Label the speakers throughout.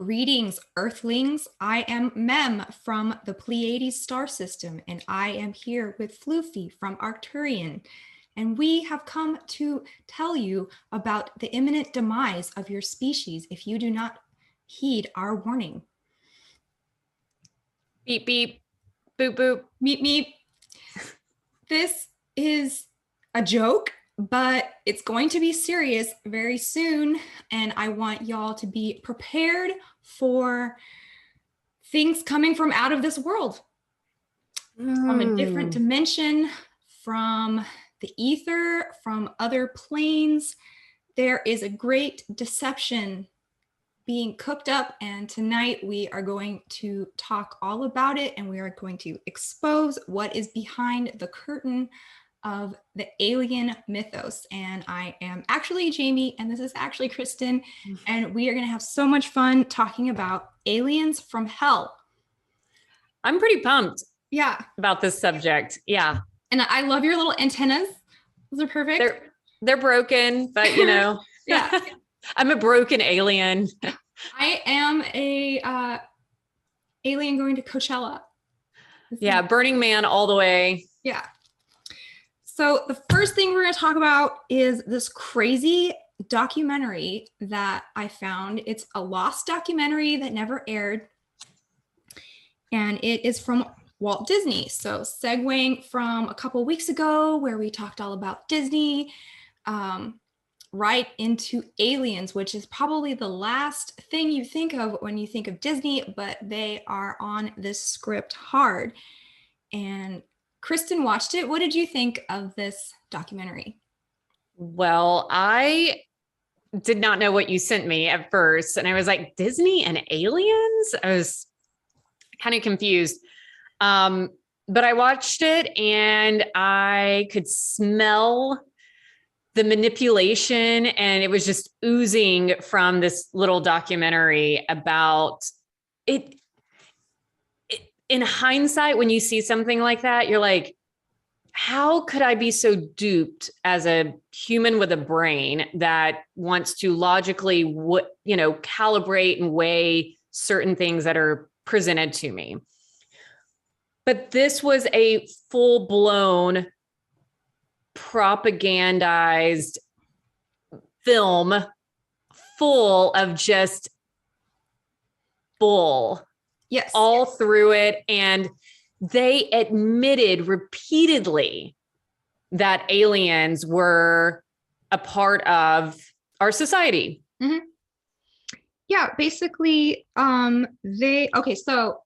Speaker 1: Greetings, Earthlings. I am Mem from the Pleiades star system, and I am here with Foofy from Arcturian. And we have come to tell you about the imminent demise of your species if you do not heed our warning.
Speaker 2: Beep, beep, boop, boop.
Speaker 1: Meep, meep. This is a joke, but it's going to be serious very soon. And I want y'all to be prepared for things coming from out of this world, from a different dimension, from the ether, from other planes. There is a great deception being cooked up, and tonight we are going to talk all about it, and we are going to expose what is behind the curtain of the alien mythos. And I am actually Jamie, and this is actually Kristen, and we are going to have so much fun talking about aliens from hell.
Speaker 2: I'm pretty pumped.
Speaker 1: Yeah.
Speaker 2: About this subject. Yeah.
Speaker 1: And I love your little antennas. Those are perfect.
Speaker 2: They're broken, but you know.
Speaker 1: Yeah.
Speaker 2: I'm a broken alien.
Speaker 1: I am a alien going to Coachella.
Speaker 2: Yeah, Burning Man all the way.
Speaker 1: Yeah. So the first thing we're going to talk about is this crazy documentary that I found. It's a lost documentary that never aired, and it is from Walt Disney. So segueing from a couple weeks ago where we talked all about Disney, right into aliens, which is probably the last thing you think of when you think of Disney, but they are on this script hard. And Kristen watched it. What did you think of this documentary?
Speaker 2: Well, I did not know what you sent me at first. And I was like, Disney and aliens? I was kind of confused. But I watched it and I could smell the manipulation, and it was just oozing from this little documentary about it. In hindsight, when you see something like that, you're like, how could I be so duped as a human with a brain that wants to logically, calibrate and weigh certain things that are presented to me? But this was a full-blown propagandized film full of just bull.
Speaker 1: Yes.
Speaker 2: All through it. And they admitted repeatedly that aliens were a part of our society.
Speaker 1: Mm-hmm. Yeah, basically, so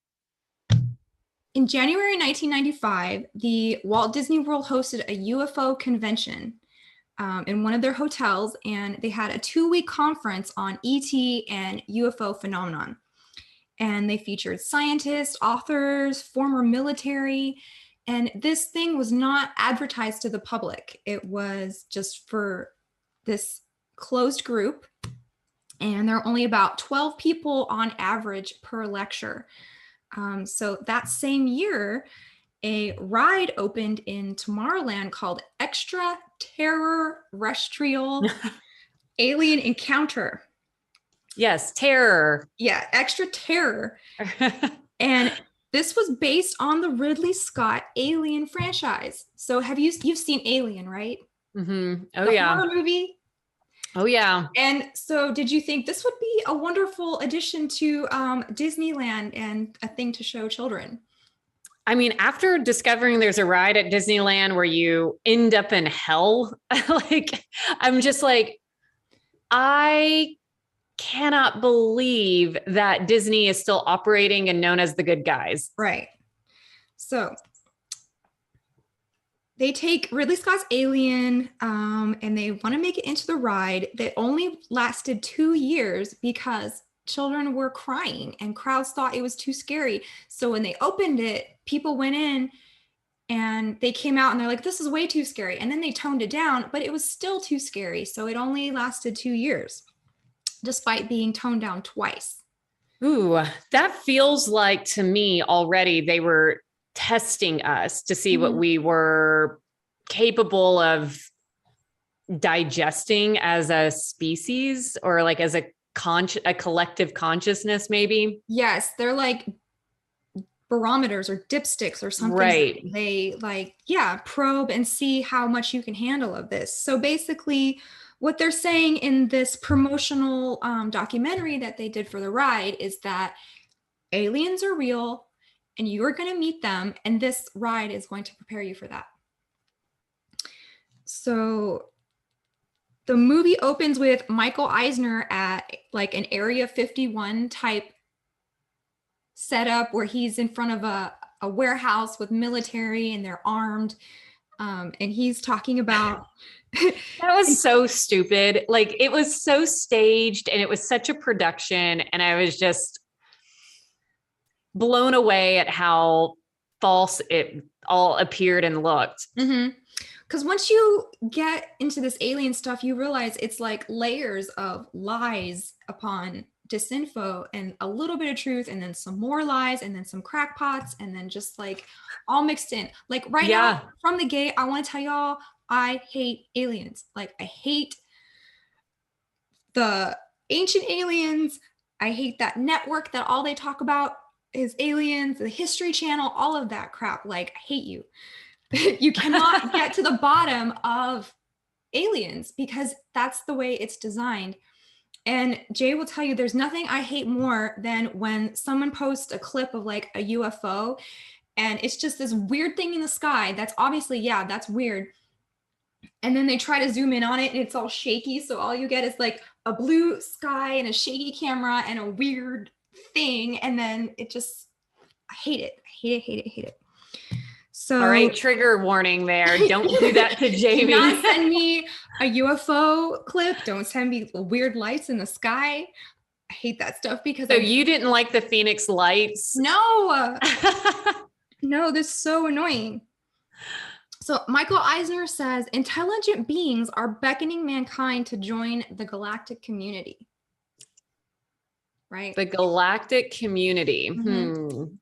Speaker 1: in January 1995, the Walt Disney World hosted a UFO convention in one of their hotels, and they had a 2-week conference on ET and UFO phenomenon. And they featured scientists, authors, former military, and this thing was not advertised to the public. It was just for this closed group, and there are only about 12 people on average per lecture. So that same year, a ride opened in Tomorrowland called Extraterrestrial Alien Encounter.
Speaker 2: Yes, terror.
Speaker 1: Yeah, Extra Terror. And this was based on the Ridley Scott Alien franchise. So you've seen Alien, right?
Speaker 2: Mm-hmm. Oh,
Speaker 1: the
Speaker 2: yeah.
Speaker 1: horror movie.
Speaker 2: Oh, yeah.
Speaker 1: And so did you think this would be a wonderful addition to Disneyland and a thing to show children?
Speaker 2: I mean, after discovering there's a ride at Disneyland where you end up in hell, I'm just like, I cannot believe that Disney is still operating and known as the good guys.
Speaker 1: Right. So they take Ridley Scott's Alien and they want to make it into the ride that only lasted 2 years because children were crying and crowds thought it was too scary. So when they opened it, people went in and they came out and they're like, this is way too scary. And then they toned it down, but it was still too scary. So it only lasted 2 years, despite being toned down twice.
Speaker 2: Ooh, that feels like to me already they were testing us to see what we were capable of digesting as a species or like as a a collective consciousness, maybe.
Speaker 1: Yes, they're like barometers or dipsticks or something.
Speaker 2: Right.
Speaker 1: They like, yeah, probe and see how much you can handle of this. So basically, what they're saying in this promotional documentary that they did for the ride is that aliens are real and you are going to meet them, and this ride is going to prepare you for that. So the movie opens with Michael Eisner at like an Area 51 type setup where he's in front of a warehouse with military and they're armed. And he's talking about
Speaker 2: that was so stupid. Like, it was so staged and it was such a production. And I was just blown away at how false it all appeared and looked.
Speaker 1: Because once you get into this alien stuff, you realize it's like layers of lies upon disinfo and a little bit of truth, and then some more lies, and then some crackpots, and then just like all mixed in. Like right now, from the gate, I want to tell y'all, I hate aliens. Like, I hate the ancient aliens. I hate that network that all they talk about is aliens, the History Channel, all of that crap. Like, I hate you. You cannot get to the bottom of aliens because that's the way it's designed. And Jay will tell you there's nothing I hate more than when someone posts a clip of like a UFO and it's just this weird thing in the sky that's obviously, yeah, that's weird. And then they try to zoom in on it and it's all shaky. So all you get is like a blue sky and a shaky camera and a weird thing. And then it just, I hate it. I hate it, hate it, hate it. So,
Speaker 2: all right, trigger warning there. Don't do that to Jamie.
Speaker 1: Do not send me a UFO clip. Don't send me weird lights in the sky. I hate that stuff because.
Speaker 2: So you didn't like the Phoenix lights?
Speaker 1: No. No, this is so annoying. So Michael Eisner says intelligent beings are beckoning mankind to join the galactic community. Right?
Speaker 2: The galactic community.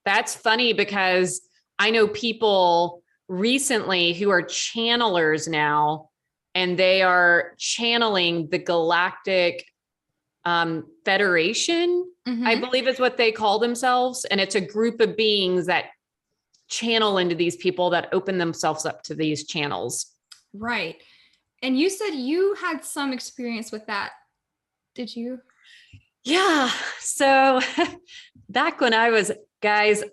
Speaker 2: That's funny because I know people recently who are channelers now, and they are channeling the Galactic Federation, I believe is what they call themselves. And it's a group of beings that channel into these people that open themselves up to these channels.
Speaker 1: Right. And you said you had some experience with that. Did you?
Speaker 2: Yeah. So back when I was, guys,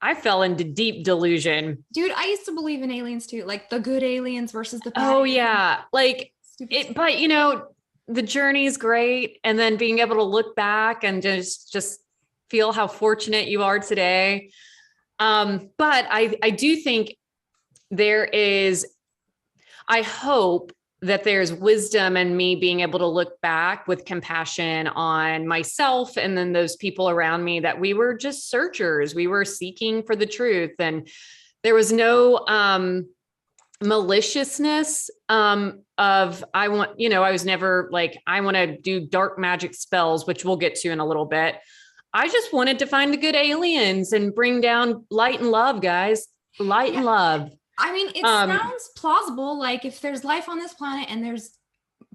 Speaker 2: I fell into deep delusion.
Speaker 1: Dude, I used to believe in aliens too, like the good aliens versus the bad.
Speaker 2: Oh yeah. Like it, but you know, the journey is great. And then being able to look back and just feel how fortunate you are today. But I do think there is, I hope that there's wisdom in me being able to look back with compassion on myself and then those people around me, that we were just searchers. We were seeking for the truth. And there was no maliciousness of, I want, you know, I was never like, I want to do dark magic spells, which we'll get to in a little bit. I just wanted to find the good aliens and bring down light and love, guys. Light and love.
Speaker 1: I mean, it sounds plausible. Like if there's life on this planet and there's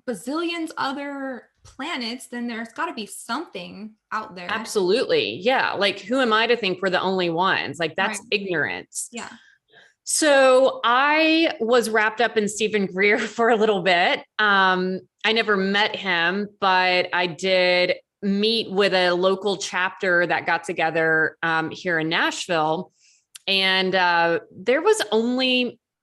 Speaker 1: bazillions other planets, then there's got to be something out there.
Speaker 2: Absolutely. Yeah. Like, who am I to think we're the only ones? Like, that's ignorance.
Speaker 1: Yeah.
Speaker 2: So I was wrapped up in Stephen Greer for a little bit. I never met him, but I did meet with a local chapter that got together here in Nashville. And there was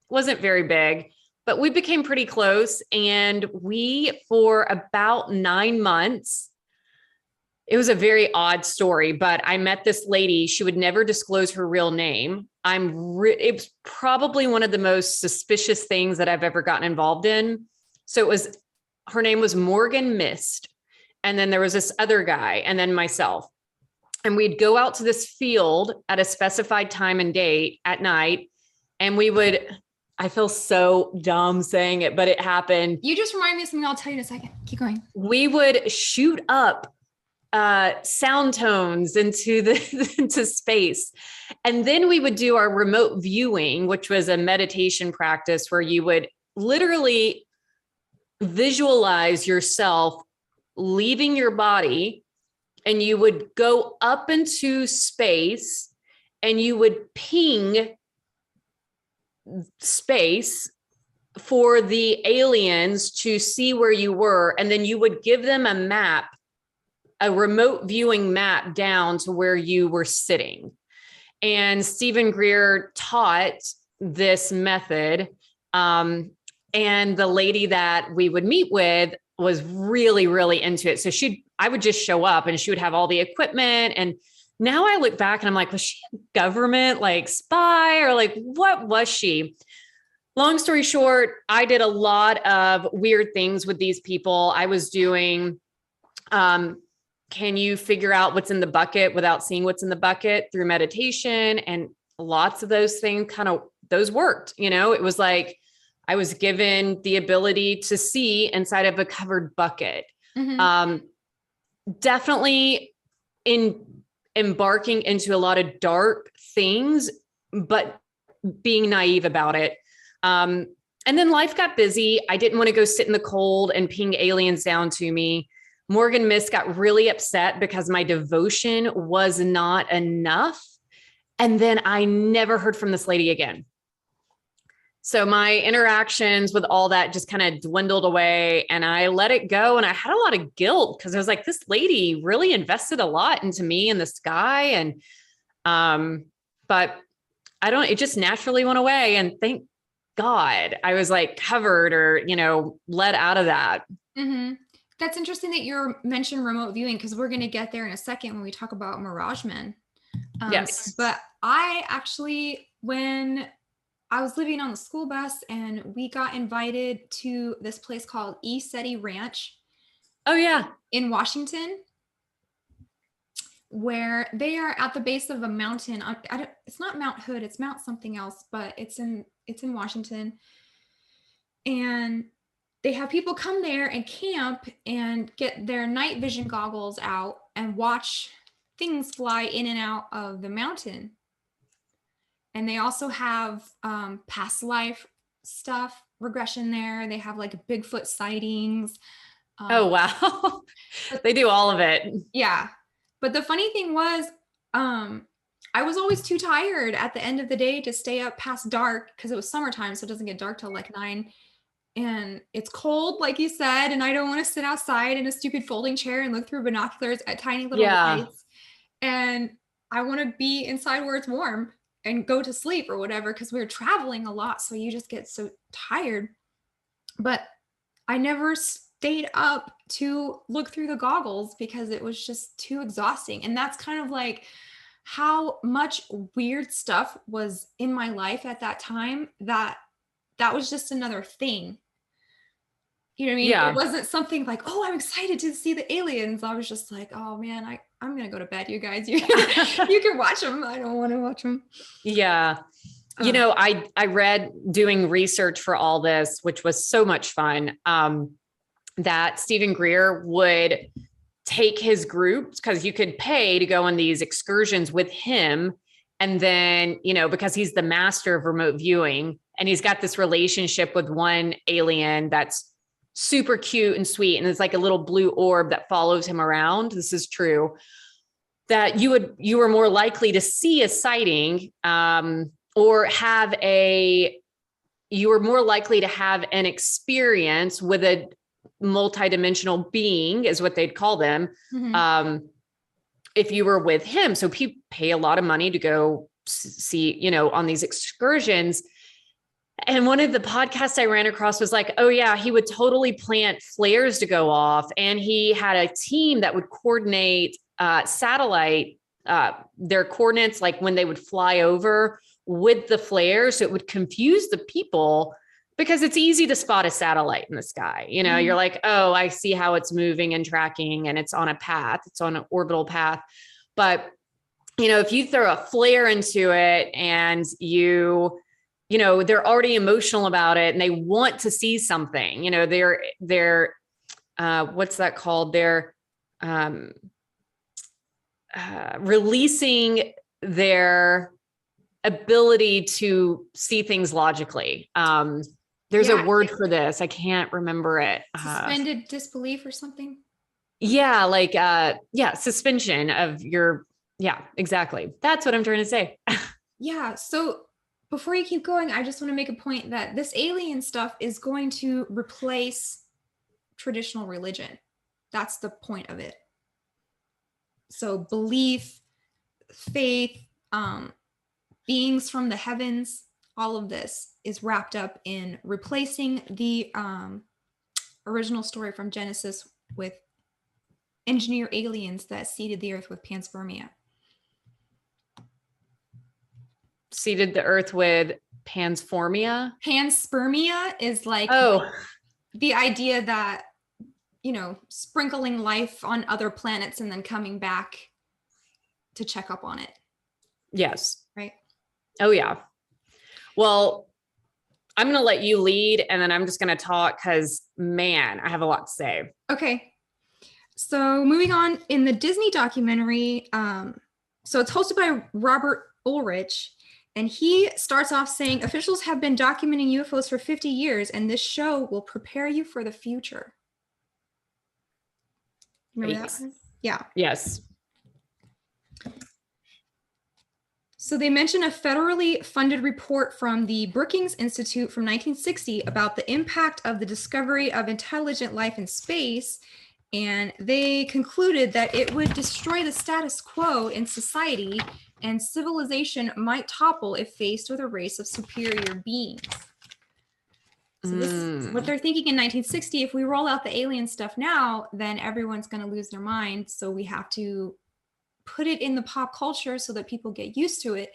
Speaker 2: wasn't very big, but we became pretty close. And we, for about 9 months, it was a very odd story, but I met this lady. She would never disclose her real name. It was probably one of the most suspicious things that I've ever gotten involved in. So her name was Morgan Mist. And then there was this other guy, and then myself. And we'd go out to this field at a specified time and date at night. And I feel so dumb saying it, but it happened.
Speaker 1: You just remind me of something I'll tell you in a second. Keep going.
Speaker 2: We would shoot up sound tones into space. And then we would do our remote viewing, which was a meditation practice where you would literally visualize yourself leaving your body, and you would go up into space and you would ping space for the aliens to see where you were. And then you would give them a map, a remote viewing map down to where you were sitting. And Stephen Greer taught this method. And the lady that we would meet with was really, really into it. So I would just show up and she would have all the equipment. And now I look back and I'm like, was she a government like spy, or like, what was she? Long story short, I did a lot of weird things with these people. I was doing, can you figure out what's in the bucket without seeing what's in the bucket, through meditation, and lots of those things those worked. It was like I was given the ability to see inside of a covered bucket. Mm-hmm. Definitely embarking into a lot of dark things, but being naive about it. And then life got busy. I didn't want to go sit in the cold and ping aliens down to me. Morgan Miss got really upset because my devotion was not enough. And then I never heard from this lady again. So my interactions with all that just kind of dwindled away, and I let it go. And I had a lot of guilt because I was like, this lady really invested a lot into me and the sky. And, but it just naturally went away. And thank God I was like covered or, let out of that.
Speaker 1: Mm-hmm. That's interesting that you mentioned remote viewing, because we're going to get there in a second when we talk about Mirage Men.
Speaker 2: Yes.
Speaker 1: But I actually, when I was living on the school bus and we got invited to this place called E-Seti Ranch.
Speaker 2: Oh yeah.
Speaker 1: In Washington, where they are at the base of a mountain. It's not Mount Hood, it's Mount something else, but it's in Washington. And they have people come there and camp and get their night vision goggles out and watch things fly in and out of the mountain. And they also have past life stuff, regression there. They have like Bigfoot sightings.
Speaker 2: Oh, wow. They do all of it.
Speaker 1: Yeah. But the funny thing was, I was always too tired at the end of the day to stay up past dark, because it was summertime, so it doesn't get dark till like 9. And it's cold, like you said, and I don't want to sit outside in a stupid folding chair and look through binoculars at tiny little lights. And I want to be inside where it's warm and go to sleep or whatever, because we were traveling a lot, so you just get so tired. But I never stayed up to look through the goggles because it was just too exhausting. And that's kind of like how much weird stuff was in my life at that time, that was just another thing. You know what I mean?
Speaker 2: Yeah.
Speaker 1: It wasn't something like, oh, I'm excited to see the aliens. I was just like, oh man, I'm going to go to bed, you guys. You can watch them. I don't want to watch them.
Speaker 2: Yeah. I read, doing research for all this, which was so much fun, that Stephen Greer would take his groups, because you could pay to go on these excursions with him. And then, because he's the master of remote viewing, and he's got this relationship with one alien that's super cute and sweet. And it's like a little blue orb that follows him around. This is true. That you were more likely to see a sighting, or you were more likely to have an experience with a multidimensional being, is what they'd call them. Mm-hmm. If you were with him. So people pay a lot of money to go see, on these excursions. And one of the podcasts I ran across was like, oh yeah, he would totally plant flares to go off. And he had a team that would coordinate satellite, their coordinates, like when they would fly over with the flares. So it would confuse the people, because it's easy to spot a satellite in the sky. Mm-hmm. You're like, oh, I see how it's moving and tracking, and it's on a path, it's on an orbital path. But, if you throw a flare into it and they're already emotional about it and they want to see something, they're what's that called? They're releasing their ability to see things logically. There's a word for this. I can't remember it.
Speaker 1: Suspended disbelief or something.
Speaker 2: Yeah, like suspension of your, yeah, exactly. That's what I'm trying to say.
Speaker 1: Yeah. So before you keep going, I just want to make a point that this alien stuff is going to replace traditional religion. That's the point of it. So belief, faith, beings from the heavens, all of this is wrapped up in replacing the original story from Genesis with engineer aliens that seeded the earth with panspermia.
Speaker 2: Seeded the earth with panspermia.
Speaker 1: Panspermia is like the idea that, you know, sprinkling life on other planets and then coming back to check up on it.
Speaker 2: Yes.
Speaker 1: Right.
Speaker 2: Oh, yeah. Well, I'm going to let you lead and then I'm just going to talk because, man, I have a lot to say.
Speaker 1: Okay. So moving on, in the Disney documentary, so it's hosted by Robert Ulrich, and he starts off saying officials have been documenting UFOs for 50 years, and this show will prepare you for the future. Remember that one? Yeah.
Speaker 2: Yes.
Speaker 1: So they mention a federally funded report from the Brookings Institute from 1960 about the impact of the discovery of intelligent life in space. And they concluded that it would destroy the status quo in society and civilization might topple if faced with a race of superior beings. So this is what they're thinking in 1960. If we roll out the alien stuff now, then everyone's going to lose their mind. So we have to put it in the pop culture so that people get used to it.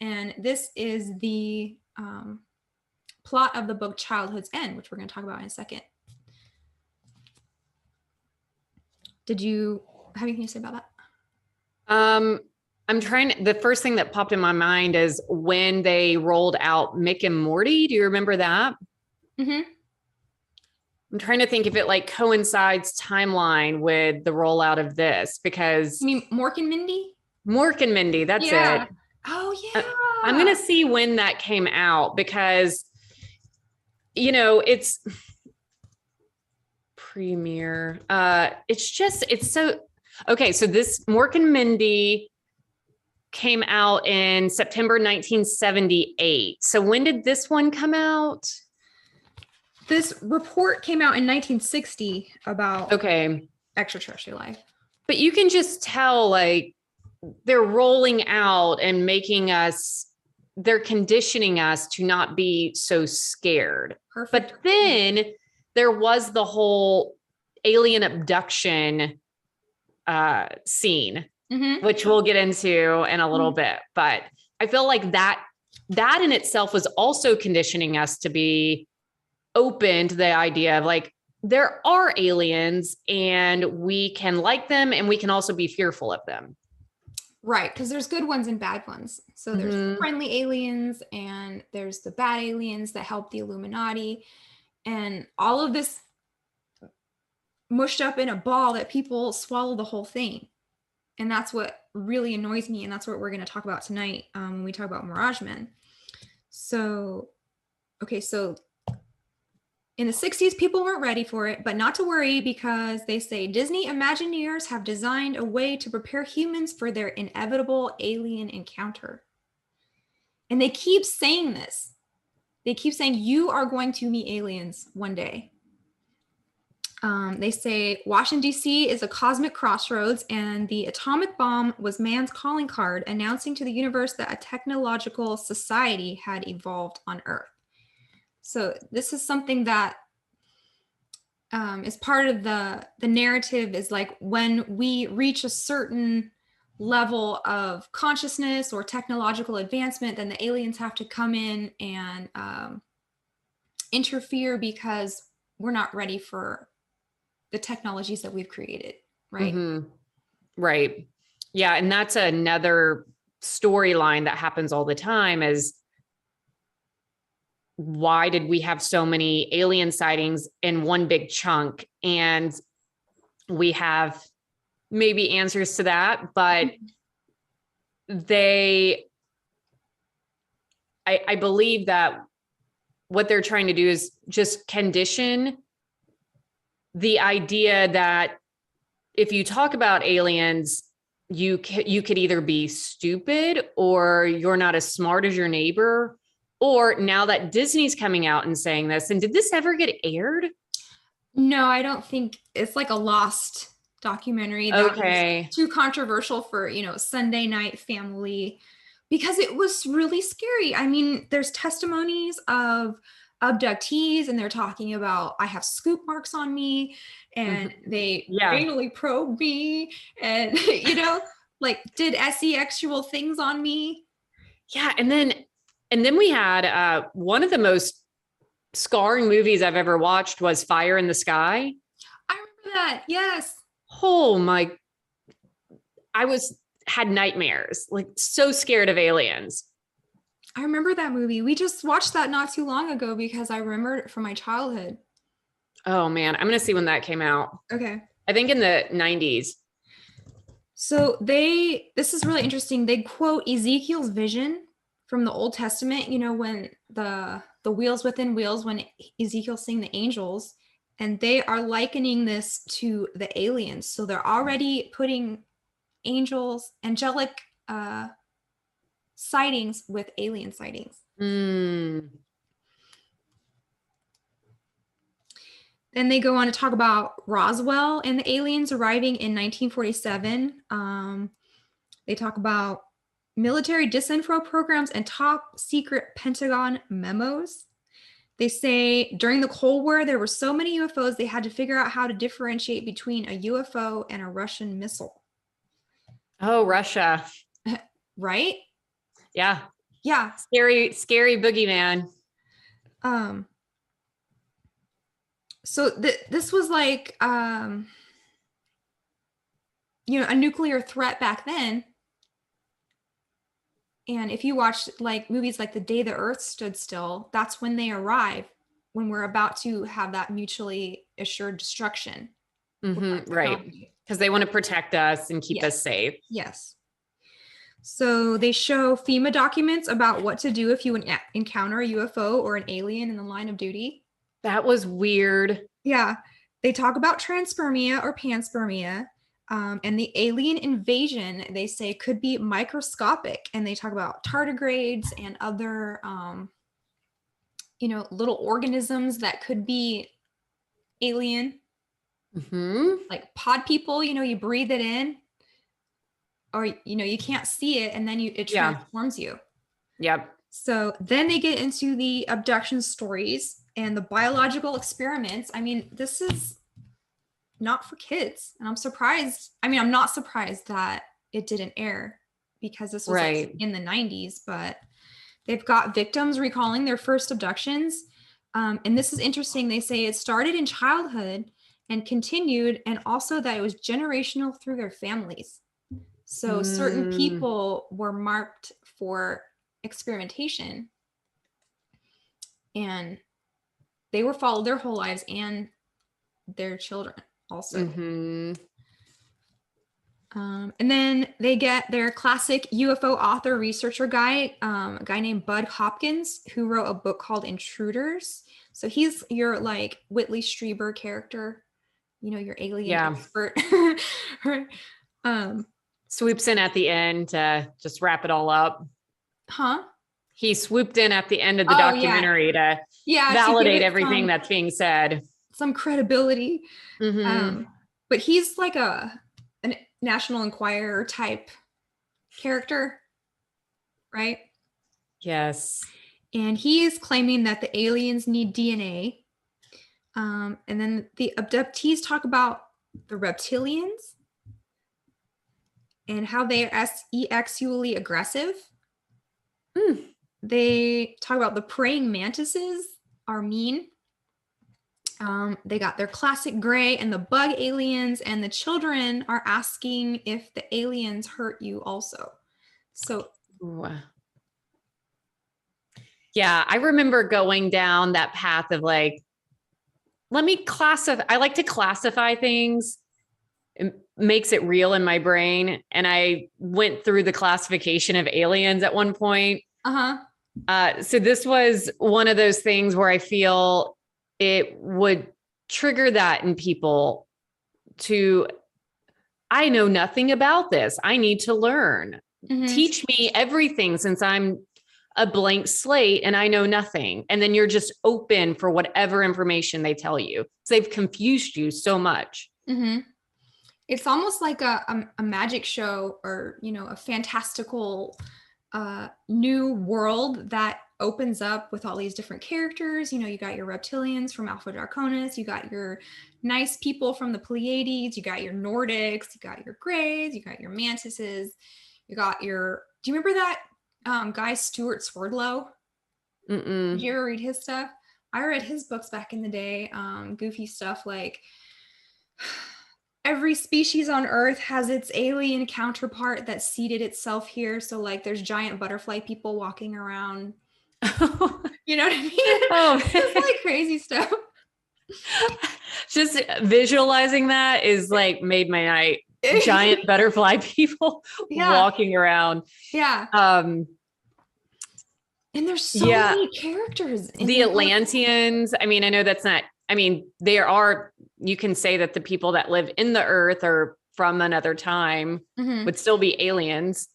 Speaker 1: And this is the plot of the book Childhood's End, which we're going to talk about in a second. Did you have anything to say about that?
Speaker 2: The first thing that popped in my mind is when they rolled out Mick and Morty. Do you remember that?
Speaker 1: Mm-hmm.
Speaker 2: I'm trying to think if it like coincides timeline with the rollout of this, because
Speaker 1: You mean Mork and Mindy?
Speaker 2: Mork and Mindy, that's it.
Speaker 1: Oh yeah.
Speaker 2: I'm going to see when that came out because, you know, it's premiere. It's so, okay. So this Mork and Mindy came out in September 1978. So when did this one come out?
Speaker 1: This report came out in 1960 about extraterrestrial life.
Speaker 2: But you can just tell, like, they're rolling out and they're conditioning us to not be so scared.
Speaker 1: Perfect.
Speaker 2: But then there was the whole alien abduction scene, which we'll get into in a little bit. But I feel like that in itself was also conditioning us to be open to the idea of like, there are aliens and we can like them and we can also be fearful of them.
Speaker 1: Right, because there's good ones and bad ones. So there's friendly aliens and there's the bad aliens that help the Illuminati, and all of this mushed up in a ball that people swallow the whole thing. And that's what really annoys me, and that's what we're going to talk about tonight when we talk about Mirage Men. So, okay, so in the 60s, people weren't ready for it, but not to worry, because they say Disney Imagineers have designed a way to prepare humans for their inevitable alien encounter. And they keep saying this. They keep saying, you are going to meet aliens one day. They say Washington, D.C. is a cosmic crossroads, and the atomic bomb was man's calling card announcing to the universe that a technological society had evolved on Earth. So this is something that is part of the narrative, is like when we reach a certain level of consciousness or technological advancement, then the aliens have to come in and interfere because we're not ready for the technologies that we've created, right?
Speaker 2: Right. Yeah. And that's another storyline that happens all the time is, why did we have so many alien sightings in one big chunk? And we have maybe answers to that, but I believe that what they're trying to do is just condition the idea that if you talk about aliens, you could either be stupid or you're not as smart as your neighbor. Or now that Disney's coming out and saying this, and did this ever get aired?
Speaker 1: No, I don't think it's like a lost documentary that was
Speaker 2: Okay.
Speaker 1: too controversial for, Sunday night family because it was really scary. I mean, there's testimonies of abductees and they're talking about I have scoop marks on me and they
Speaker 2: Yeah.
Speaker 1: anally probed me and like did sexual things on me.
Speaker 2: Yeah. And then we had one of the most scarring movies I've ever watched was Fire in the Sky.
Speaker 1: I remember that. Yes.
Speaker 2: Oh my, had nightmares, like so scared of aliens.
Speaker 1: I remember that movie. We just watched that not too long ago because I remember it from my childhood.
Speaker 2: Oh man, I'm going to see when that came out.
Speaker 1: Okay.
Speaker 2: I think in the 90s.
Speaker 1: So this is really interesting. They quote Ezekiel's vision from the Old Testament, when the wheels within wheels, when Ezekiel's seeing the angels, and they are likening this to the aliens. So they're already putting angelic sightings with alien sightings.
Speaker 2: Mm.
Speaker 1: Then they go on to talk about Roswell and the aliens arriving in 1947. They talk about military disinfo programs and top secret Pentagon memos. They say during the Cold War, there were so many UFOs, they had to figure out how to differentiate between a UFO and a Russian missile.
Speaker 2: Oh, Russia.
Speaker 1: Right?
Speaker 2: Yeah.
Speaker 1: Yeah.
Speaker 2: Scary boogeyman.
Speaker 1: So this was like, a nuclear threat back then. And if you watch like movies like The Day the Earth Stood Still, that's when they arrive, when we're about to have that mutually assured destruction.
Speaker 2: Right. Because they want to protect us and keep us safe.
Speaker 1: Yes. So they show FEMA documents about what to do if you encounter a UFO or an alien in the line of duty.
Speaker 2: That was weird.
Speaker 1: Yeah. They talk about transpermia or panspermia. And the alien invasion, they say, could be microscopic. And they talk about tardigrades and other, little organisms that could be alien. Like pod people, you breathe it in. Or, you can't see it and then it transforms you.
Speaker 2: Yep.
Speaker 1: So then they get into the abduction stories and the biological experiments. I mean, this is not for kids. And I'm surprised. I mean, I'm not surprised that it didn't air because this was like in the 90s, but they've got victims recalling their first abductions. And this is interesting. They say it started in childhood and continued, and also that it was generational through their families. So certain people were marked for experimentation and they were followed their whole lives and their children also. And then they get their classic UFO author researcher guy, a guy named Bud Hopkins, who wrote a book called Intruders. So he's your like Whitley Strieber character, your alien expert.
Speaker 2: Swoops in at the end to just wrap it all up. He swooped in at the end of the documentary to validate everything that's being said.
Speaker 1: Some credibility. But he's like a National Enquirer type character, right?
Speaker 2: Yes.
Speaker 1: And he is claiming that the aliens need DNA. And then the abductees talk about the reptilians and how they are sexually aggressive. They talk about the praying mantises are mean. They got their classic gray and the bug aliens, and the children are asking if the aliens hurt you also. So,
Speaker 2: yeah, I remember going down that path of like, let me classify. I like to classify things. It makes it real in my brain. And I went through the classification of aliens at one point. So this was one of those things where I feel it would trigger that in people to I know nothing about this. I need to learn.
Speaker 1: Mm-hmm.
Speaker 2: Teach me everything since I'm a blank slate and I know nothing. And then you're just open for whatever information they tell you. So they've confused you so much.
Speaker 1: Mm-hmm. It's almost like a magic show, or, you know, a fantastical new world that opens up with all these different characters. You know, you got your reptilians from Alpha Draconis, you got your nice people from the Pleiades, you got your Nordics, you got your Greys, you got your Mantises, you got your. Do you remember that guy Stuart Swordlow? Did
Speaker 2: Mm-mm.
Speaker 1: you ever read his stuff? I read his books back in the day. Goofy stuff like every species on Earth has its alien counterpart that seeded itself here. So, like, there's giant butterfly people walking around. You know what I mean?
Speaker 2: Oh,
Speaker 1: It's like crazy stuff.
Speaker 2: just visualizing that is like made my night. Giant butterfly people
Speaker 1: Yeah.
Speaker 2: walking around.
Speaker 1: Yeah.
Speaker 2: Um,
Speaker 1: And there's so
Speaker 2: yeah.
Speaker 1: many characters.
Speaker 2: The Atlanteans. I mean, I know that's not, I mean, there are, you can say that the people that live in the earth are from another time,
Speaker 1: Mhm.
Speaker 2: would still be aliens.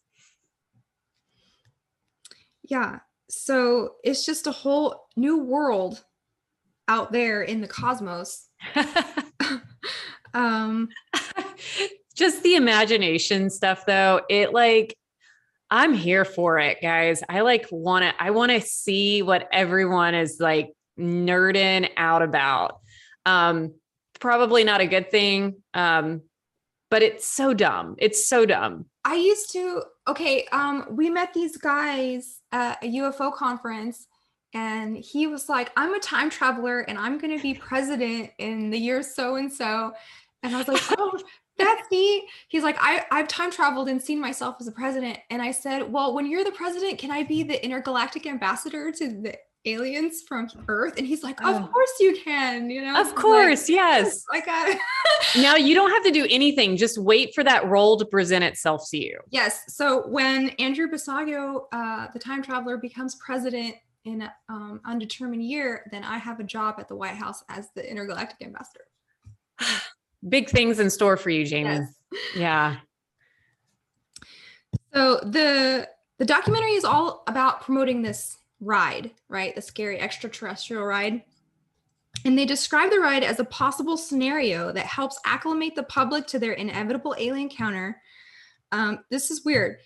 Speaker 1: Yeah. So it's just a whole new world out there in the cosmos.
Speaker 2: Just the imagination stuff though, it like, I'm here for it, guys. I want to see what everyone is like nerding out about. Probably not a good thing. But it's so dumb. It's so dumb.
Speaker 1: I used to, okay, we met these guys at a UFO conference, and he was like, I'm a time traveler and I'm going to be president in the year so and so. And I was like, oh, that's neat. He's like, I've time traveled and seen myself as a president. And I said, well, when you're the president, can I be the intergalactic ambassador to the aliens from Earth? And he's like, of course you can, you know?
Speaker 2: Of course, like, yes.
Speaker 1: I got it.
Speaker 2: Now you don't have to do anything. Just wait for that role to present itself to you.
Speaker 1: Yes. So when Andrew Basagio, the time traveler, becomes president in an undetermined year, then I have a job at the White House as the intergalactic ambassador.
Speaker 2: Big things in store for you, Jamie. Yes. Yeah.
Speaker 1: So the documentary is all about promoting this ride, right? The scary extraterrestrial ride. And they describe the ride as a possible scenario that helps acclimate the public to their inevitable alien encounter. This is weird.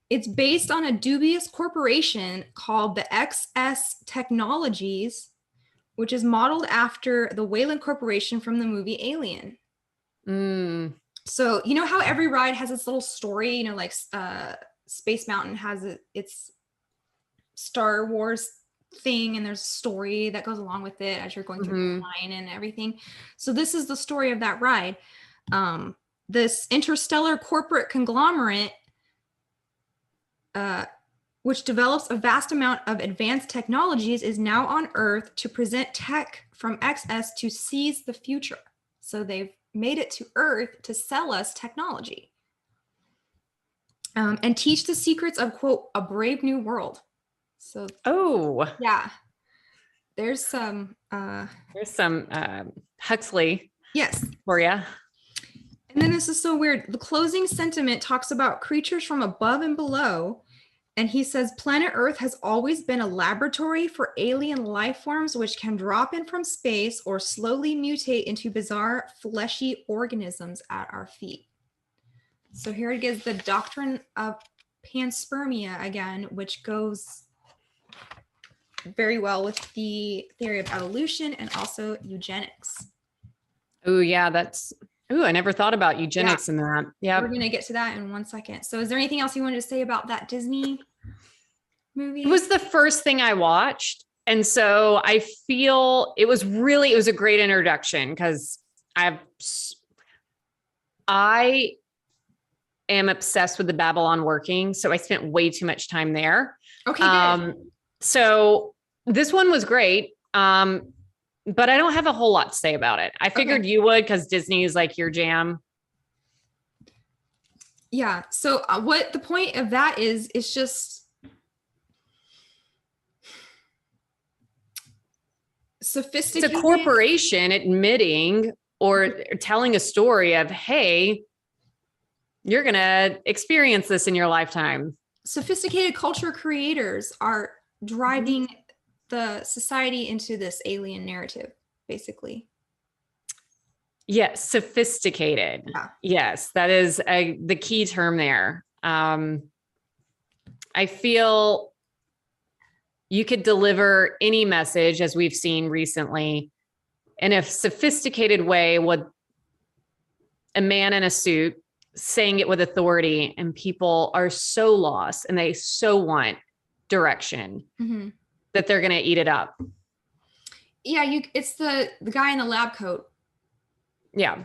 Speaker 1: It's based on a dubious corporation called the XS Technologies, which is modeled after the Wayland Corporation from the movie Alien.
Speaker 2: Mm.
Speaker 1: So, you know how every ride has its little story, you know, like Space Mountain has its Star Wars thing, and there's a story that goes along with it as you're going through the line and everything. So this is the story of that ride. This interstellar corporate conglomerate, which develops a vast amount of advanced technologies, is now on Earth to present tech from XS to seize the future. So they've made it to Earth to sell us technology and teach the secrets of, quote, a brave new world. So, yeah, there's some
Speaker 2: Huxley.
Speaker 1: Yes.
Speaker 2: For you.
Speaker 1: And then this is so weird. The closing sentiment talks about creatures from above and below. And he says, planet Earth has always been a laboratory for alien life forms, which can drop in from space or slowly mutate into bizarre fleshy organisms at our feet. So here it gives the doctrine of panspermia again, which goes very well with the theory of evolution and also eugenics.
Speaker 2: Oh, yeah, I never thought about eugenics in that. Yeah.
Speaker 1: We're going to get to that in 1 second. So is there anything else you wanted to say about that Disney movie?
Speaker 2: It was the first thing I watched. And so I feel it was a great introduction because I am obsessed with the Babalon working. So I spent way too much time there.
Speaker 1: Okay, good.
Speaker 2: So this one was great. But I don't have a whole lot to say about it. I figured you would because Disney is like your jam.
Speaker 1: Yeah. So what the point of that is just sophisticated.
Speaker 2: It's a corporation admitting or telling a story of, hey, You're going to experience this in your lifetime.
Speaker 1: Sophisticated culture creators are driving the society into this alien narrative, basically.
Speaker 2: Yes, sophisticated.
Speaker 1: Yeah.
Speaker 2: Yes, that is the key term there. I feel you could deliver any message, as we've seen recently, in a sophisticated way with a man in a suit saying it with authority, and people are so lost and they so want direction that they're going to eat it up.
Speaker 1: Yeah, it's the guy in the lab coat.
Speaker 2: Yeah.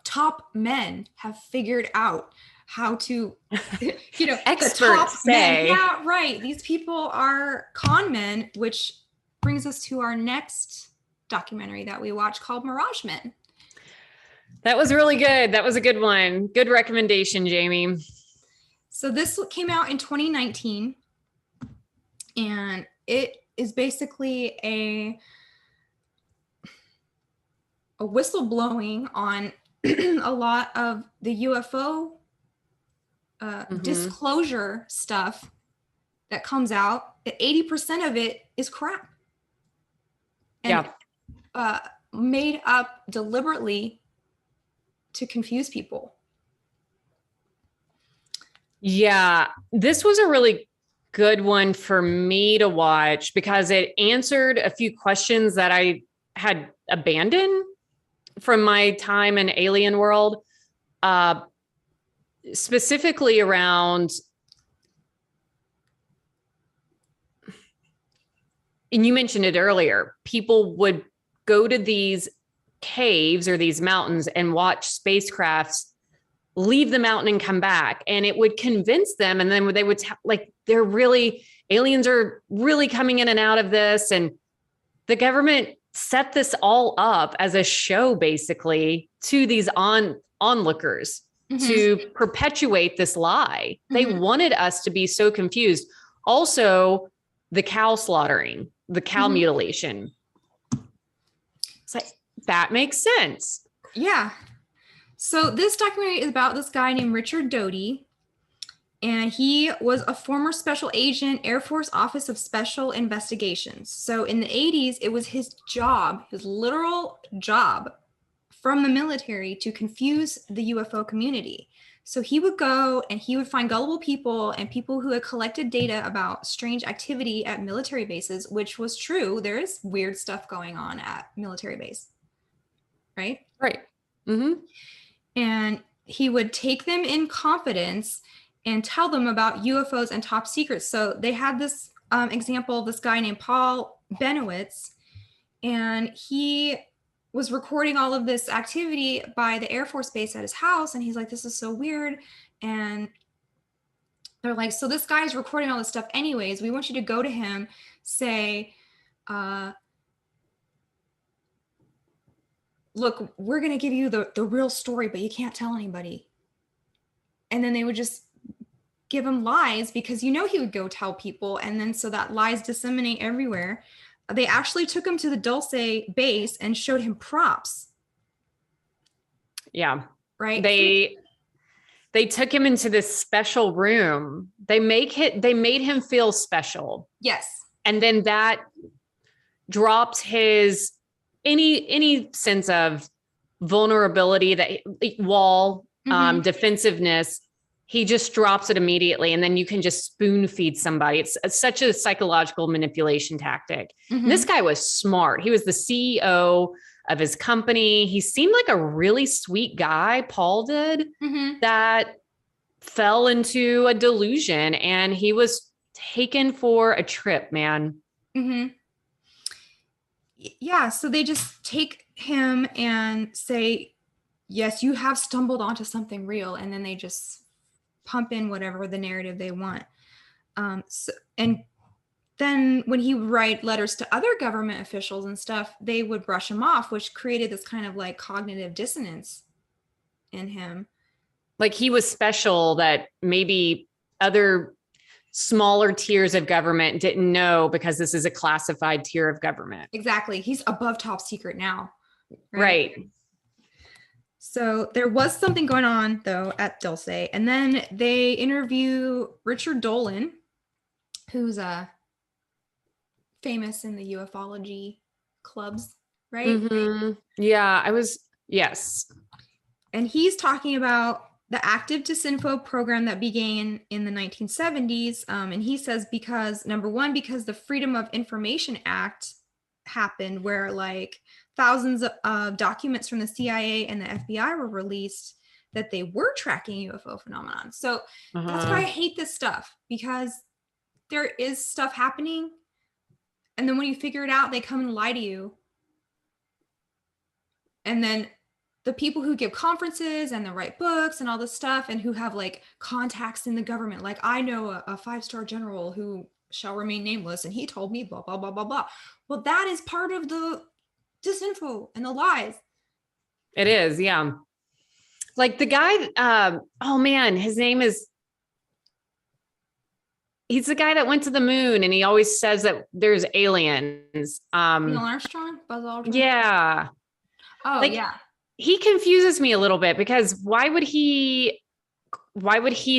Speaker 1: Top men have figured out how to,
Speaker 2: experts
Speaker 1: the top
Speaker 2: say.
Speaker 1: Men. Yeah, right. These people are con men, which brings us to our next documentary that we watched called Mirage Men.
Speaker 2: That was really good. That was a good one. Good recommendation, Jamie. So
Speaker 1: this came out in 2019, and it is basically a whistleblowing on a lot of the UFO disclosure stuff that comes out. 80% of it is crap. And made up deliberately to confuse people.
Speaker 2: Yeah, this was a really good one for me to watch because it answered a few questions that I had abandoned from my time in Alien World, specifically around, and you mentioned it earlier, people would go to these caves or these mountains and watch spacecrafts leave the mountain and come back, and it would convince them. And then they would aliens are really coming in and out of this. And the government set this all up as a show, basically, to these onlookers to perpetuate this lie. They wanted us to be so confused. Also, the cow slaughtering, the cow mutilation. It's like, that makes sense.
Speaker 1: Yeah. So this documentary is about this guy named Richard Doty, and he was a former special agent, Air Force Office of Special Investigations. So in the 80s, it was his job, his literal job from the military to confuse the UFO community. So he would go and he would find gullible people and people who had collected data about strange activity at military bases, which was true. There is weird stuff going on at military base. Right?
Speaker 2: Right.
Speaker 1: And he would take them in confidence and tell them about UFOs and top secrets. So they had this example of this guy named Paul Benowitz, and he was recording all of this activity by the Air Force Base at his house. And he's like, this is so weird. And they're like, so this guy's recording all this stuff anyways. We want you to go to him, say, look, we're going to give you the real story, but you can't tell anybody. And then they would just give him lies because he would go tell people. And then so that lies disseminate everywhere. They actually took him to the Dulce base and showed him props.
Speaker 2: Yeah.
Speaker 1: Right.
Speaker 2: They took him into this special room. They made him feel special.
Speaker 1: Yes.
Speaker 2: And then that dropped his any sense of vulnerability, that wall, defensiveness. He just drops it immediately. And then you can just spoon feed somebody. It's such a psychological manipulation tactic. This guy was smart. He was the CEO of his company. He seemed like a really sweet guy, Paul did, that fell into a delusion, and he was taken for a trip, man.
Speaker 1: Yeah, so they just take him and say, yes, you have stumbled onto something real, and then they just pump in whatever the narrative they want. And then when he would write letters to other government officials and stuff, they would brush him off, which created this kind of like cognitive dissonance in him.
Speaker 2: Like he was special that maybe other smaller tiers of government didn't know, because this is a classified tier of government.
Speaker 1: Exactly. He's above top secret now.
Speaker 2: Right.
Speaker 1: So there was something going on though at Dulce, and then they interview Richard Dolan, who's famous in the ufology clubs, right?
Speaker 2: Yeah, yes.
Speaker 1: And he's talking about the active disinfo program that began in the 1970s. And he says because, number one, because the Freedom of Information Act happened, where like thousands of documents from the CIA and the FBI were released that they were tracking UFO phenomenon. So that's why I hate this stuff, because there is stuff happening, and then when you figure it out, they come and lie to you. And then the people who give conferences and the write books and all this stuff, and who have like contacts in the government, like I know a 5-star general who shall remain nameless, and he told me blah blah blah blah blah. Well, that is part of the disinfo and the lies.
Speaker 2: It is, yeah. Like the guy, oh man, his name is, he's the guy that went to the moon, and he always says that there's aliens.
Speaker 1: Neil Armstrong, Buzz Aldrin.
Speaker 2: Yeah.
Speaker 1: Oh, like, yeah.
Speaker 2: He confuses me a little bit, because why would he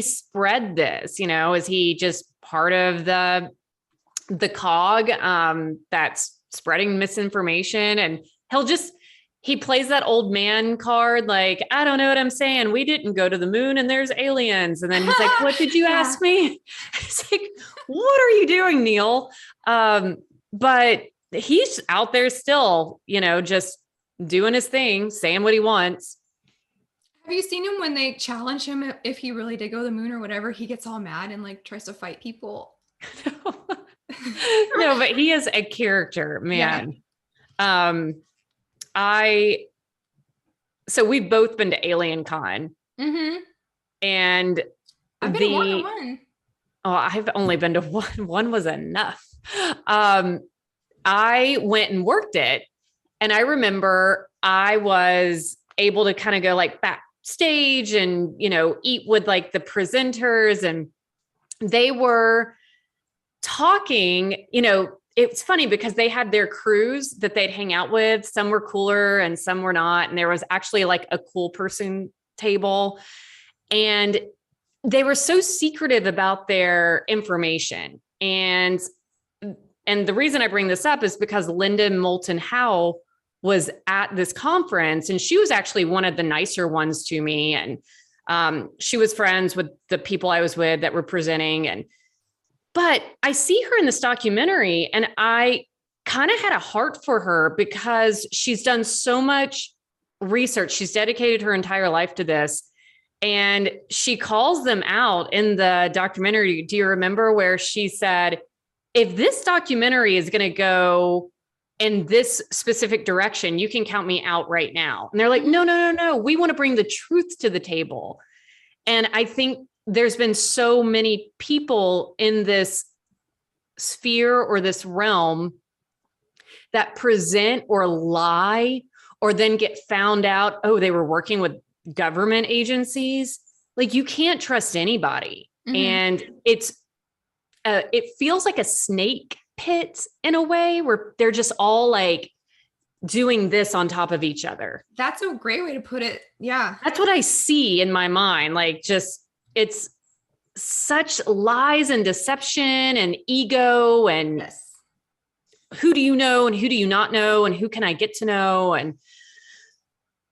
Speaker 2: spread this? You know, is he just part of the cog that's spreading misinformation? And he plays that old man card, like, I don't know what I'm saying. We didn't go to the moon and there's aliens. And then he's like, what did you ask me? It's like, what are you doing, Neil? But he's out there still, you know, just doing his thing, saying what he wants.
Speaker 1: Have you seen him when they challenge him if he really did go to the moon or whatever? He gets all mad and like tries to fight people.
Speaker 2: No, but he is a character, man. Yeah. So we've both been to Alien Con. And
Speaker 1: I've been to more than one.
Speaker 2: Oh, I've only been to one. One was enough. I went and worked it. And I remember I was able to kind of go like backstage and, you know, eat with like the presenters, and they were talking, you know, it's funny because they had their crews that they'd hang out with. Some were cooler and some were not. And there was actually like a cool person table, and they were so secretive about their information. And the reason I bring this up is because Linda Moulton Howe was at this conference, and she was actually one of the nicer ones to me. And she was friends with the people I was with that were presenting. But I see her in this documentary, and I kind of had a heart for her because she's done so much research. She's dedicated her entire life to this. And she calls them out in the documentary. Do you remember where she said, if this documentary is going to go in this specific direction, you can count me out right now. And they're like, no. We want to bring the truth to the table. And I think there's been so many people in this sphere or this realm that present or lie, or then get found out, oh, they were working with government agencies. Like, you can't trust anybody. And it feels like a snake pit in a way, where they're just all like doing this on top of each other.
Speaker 1: That's a great way to put it. Yeah.
Speaker 2: That's what I see in my mind. Like, just, it's such lies and deception and ego, and who do you know and who do you not know, and who can I get to know? And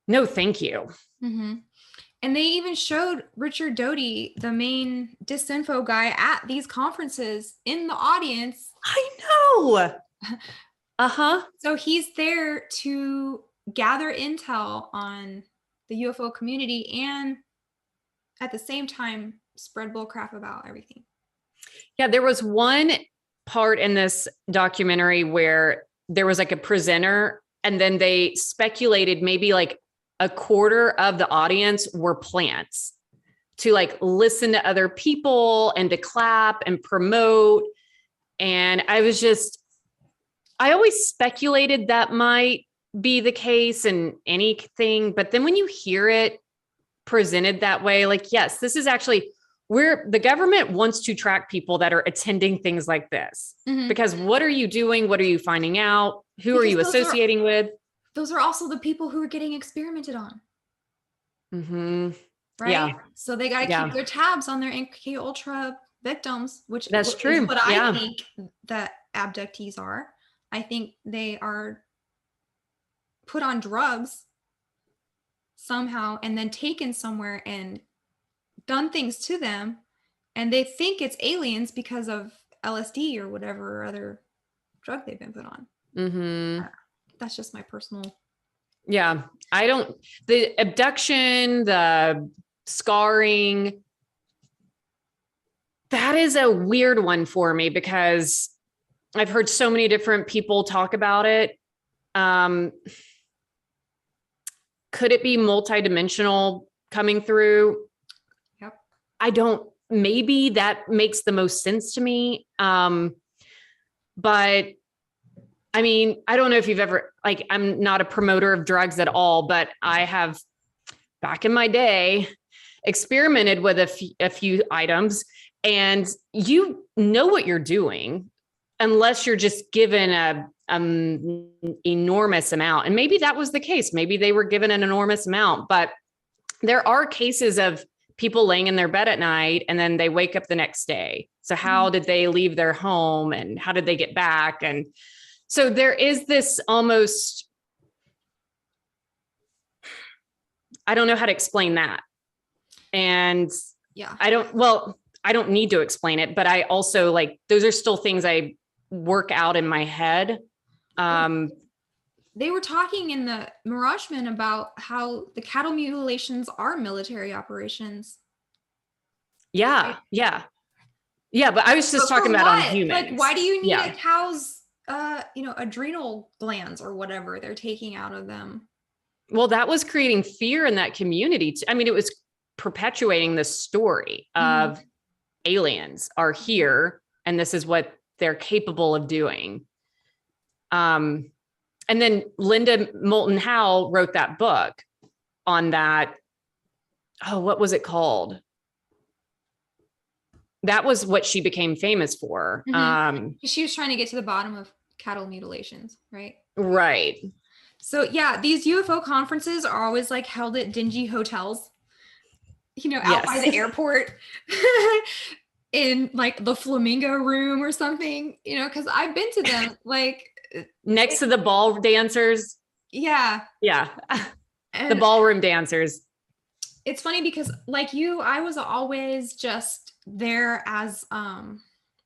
Speaker 2: no, thank you.
Speaker 1: And they even showed Richard Doty, the main disinfo guy, at these conferences in the audience.
Speaker 2: I know.
Speaker 1: So he's there to gather intel on the UFO community, and at the same time spread bullcrap about everything.
Speaker 2: Yeah, there was one part in this documentary where there was like a presenter, and then they speculated maybe like a quarter of the audience were plants, to like listen to other people and to clap and promote. And I always speculated that might be the case in anything. But then when you hear it presented that way, like, yes, this is actually where the government wants to track people that are attending things like this. Because what are you doing? What are you finding out? Who are you associating with?
Speaker 1: Those are also the people who are getting experimented on.
Speaker 2: Mm-hmm.
Speaker 1: right?
Speaker 2: Yeah.
Speaker 1: So they got to
Speaker 2: Yeah.
Speaker 1: keep their tabs on their MK Ultra victims, which
Speaker 2: That's
Speaker 1: is
Speaker 2: true.
Speaker 1: what I
Speaker 2: Yeah.
Speaker 1: think that abductees are. I think they are put on drugs somehow and then taken somewhere and done things to them, and they think it's aliens because of LSD or whatever other drug they've been put on.
Speaker 2: Mm-hmm.
Speaker 1: That's just my personal.
Speaker 2: Yeah. The abduction, the scarring, that is a weird one for me because I've heard so many different people talk about it. Um, could it be multidimensional coming through?
Speaker 1: Yep.
Speaker 2: Maybe that makes the most sense to me. But I mean, I don't know if you've ever, like, I'm not a promoter of drugs at all, but I have back in my day experimented with a few items, and you know what you're doing unless you're just given a enormous amount. And maybe that was the case. Maybe they were given an enormous amount, but there are cases of people laying in their bed at night and then they wake up the next day. So how did they leave their home and how did they get back? And so there is this almost, I don't know how to explain that. And
Speaker 1: Yeah.
Speaker 2: I don't need to explain it, but I also like, those are still things I work out in my head.
Speaker 1: They were talking in the Mirageman about how the cattle mutilations are military operations.
Speaker 2: Yeah.
Speaker 1: Right?
Speaker 2: Yeah. Yeah. But I was just
Speaker 1: But
Speaker 2: talking
Speaker 1: for
Speaker 2: about on
Speaker 1: what? Like,
Speaker 2: humans.
Speaker 1: why do you need
Speaker 2: Yeah.
Speaker 1: a cow's, adrenal glands or whatever they're taking out of them?
Speaker 2: Well, that was creating fear in that community. I mean, it was perpetuating the story of aliens are here and this is what they're capable of doing. And then Linda Moulton Howe wrote that book on that. Oh, what was it called? That was what she became famous for.
Speaker 1: She was trying to get to the bottom of cattle mutilations, right?
Speaker 2: Right.
Speaker 1: So yeah, these UFO conferences are always like held at dingy hotels, out by
Speaker 2: Yes.
Speaker 1: the airport in like the Flamingo Room or something, because I've been to them like
Speaker 2: Next to the ball dancers.
Speaker 1: yeah.
Speaker 2: Yeah.
Speaker 1: And
Speaker 2: the ballroom dancers.
Speaker 1: it's funny because like you, I was always just there as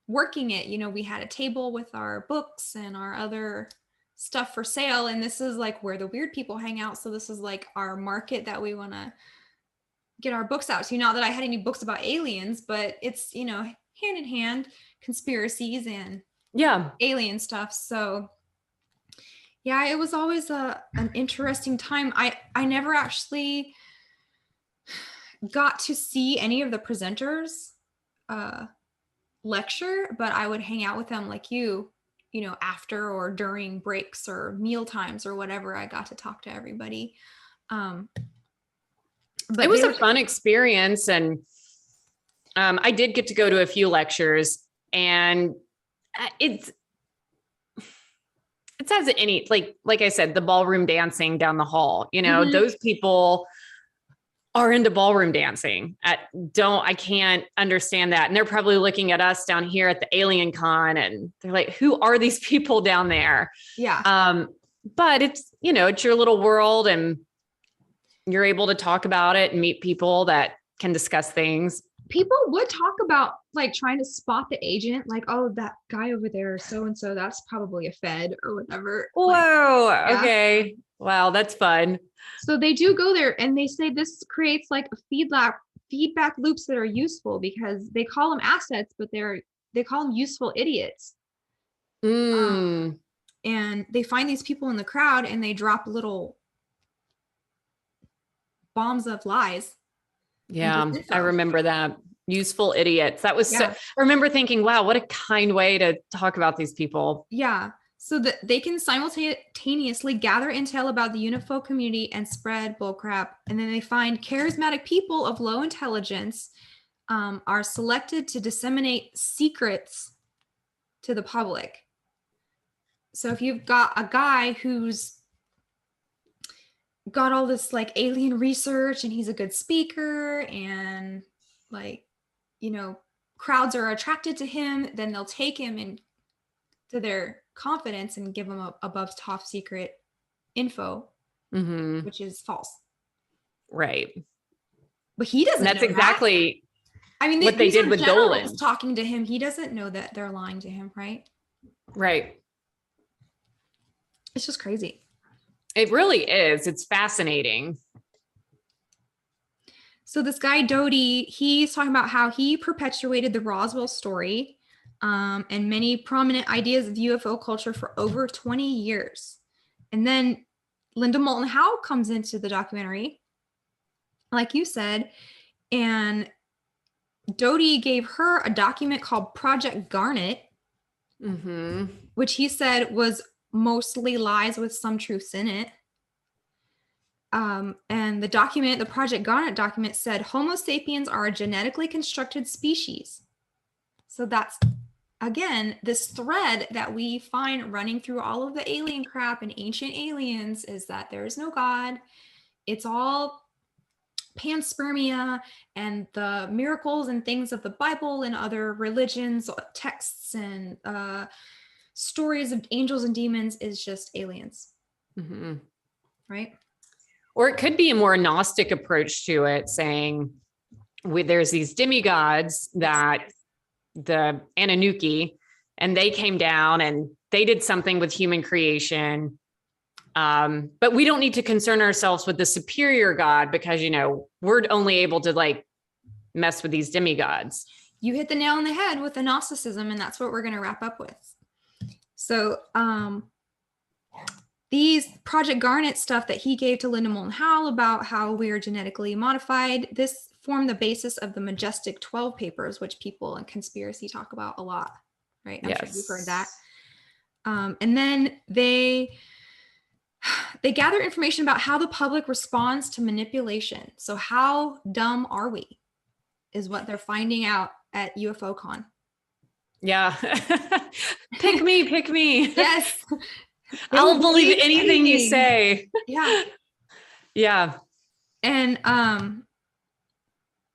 Speaker 1: working it. We had a table with our books and our other stuff for sale, and this is like where the weird people hang out. So this is like our market that we want to get our books out to. Not that I had any books about aliens, but it's hand in hand conspiracies and alien stuff. So yeah, it was always an interesting time. I never actually got to see any of the presenters lecture, but I would hang out with them like after or during breaks or meal times or whatever. I got to talk to everybody. But
Speaker 2: it was a fun experience. And I did get to go to a few lectures, and it's as any, like I said, the ballroom dancing down the hall, those people are into ballroom dancing. I can't understand that. And they're probably looking at us down here at the Alien Con and they're like, who are these people down there?
Speaker 1: Yeah.
Speaker 2: But it's, it's your little world and you're able to talk about it and meet people that can discuss things.
Speaker 1: People would talk about like trying to spot the agent, like, oh, that guy over there, so and so, that's probably a Fed or whatever.
Speaker 2: Whoa.
Speaker 1: Like,
Speaker 2: okay. Wow. That's fun.
Speaker 1: So they do go there and they say this creates like a feedback loops that are useful because they call them assets, but they call them useful idiots. And they find these people in the crowd and they drop little bombs of lies.
Speaker 2: Yeah, I remember that. Useful idiots. That was so, I remember thinking, wow, what a kind way to talk about these people.
Speaker 1: Yeah. So that they can simultaneously gather intel about the UFO community and spread bullcrap. And then they find charismatic people of low intelligence are selected to disseminate secrets to the public. So if you've got a guy who's got all this like alien research and he's a good speaker and like, crowds are attracted to him, then they'll take him into their confidence and give him above top secret info, which is false.
Speaker 2: Right.
Speaker 1: But he doesn't
Speaker 2: and that's
Speaker 1: know
Speaker 2: exactly
Speaker 1: that. I mean,
Speaker 2: what they
Speaker 1: these
Speaker 2: did
Speaker 1: are
Speaker 2: with
Speaker 1: generals
Speaker 2: Dolan.
Speaker 1: talking to him. He doesn't know that they're lying to him, right?
Speaker 2: Right.
Speaker 1: It's just crazy.
Speaker 2: It really is. It's fascinating.
Speaker 1: So this guy, Doty, he's talking about how he perpetuated the Roswell story and many prominent ideas of UFO culture for over 20 years. And then Linda Moulton Howe comes into the documentary, like you said, and Doty gave her a document called Project Garnet, which he said was mostly lies with some truths in it. And the Project Garnet document said Homo sapiens are a genetically constructed species. So that's, again, this thread that we find running through all of the alien crap and ancient aliens is that there is no God. It's all panspermia and the miracles and things of the Bible and other religions, texts and stories of angels and demons is just aliens. Right?
Speaker 2: Or it could be a more Gnostic approach to it, saying there's these demigods that the Anunnaki, and they came down and they did something with human creation. But we don't need to concern ourselves with the superior God because, we're only able to like mess with these demigods.
Speaker 1: You hit the nail on the head with the Gnosticism, and that's what we're going to wrap up with. So, these Project Garnet stuff that he gave to Linda Moulton Howe about how we are genetically modified, this formed the basis of the Majestic 12 papers, which people in conspiracy talk about a lot, right? I'm sure you've heard that. And then they gather information about how the public responds to manipulation. So how dumb are we is what they're finding out at UFOCon.
Speaker 2: Yeah. Pick me.
Speaker 1: Yes.
Speaker 2: I'll believe anything you say.
Speaker 1: Yeah.
Speaker 2: Yeah.
Speaker 1: And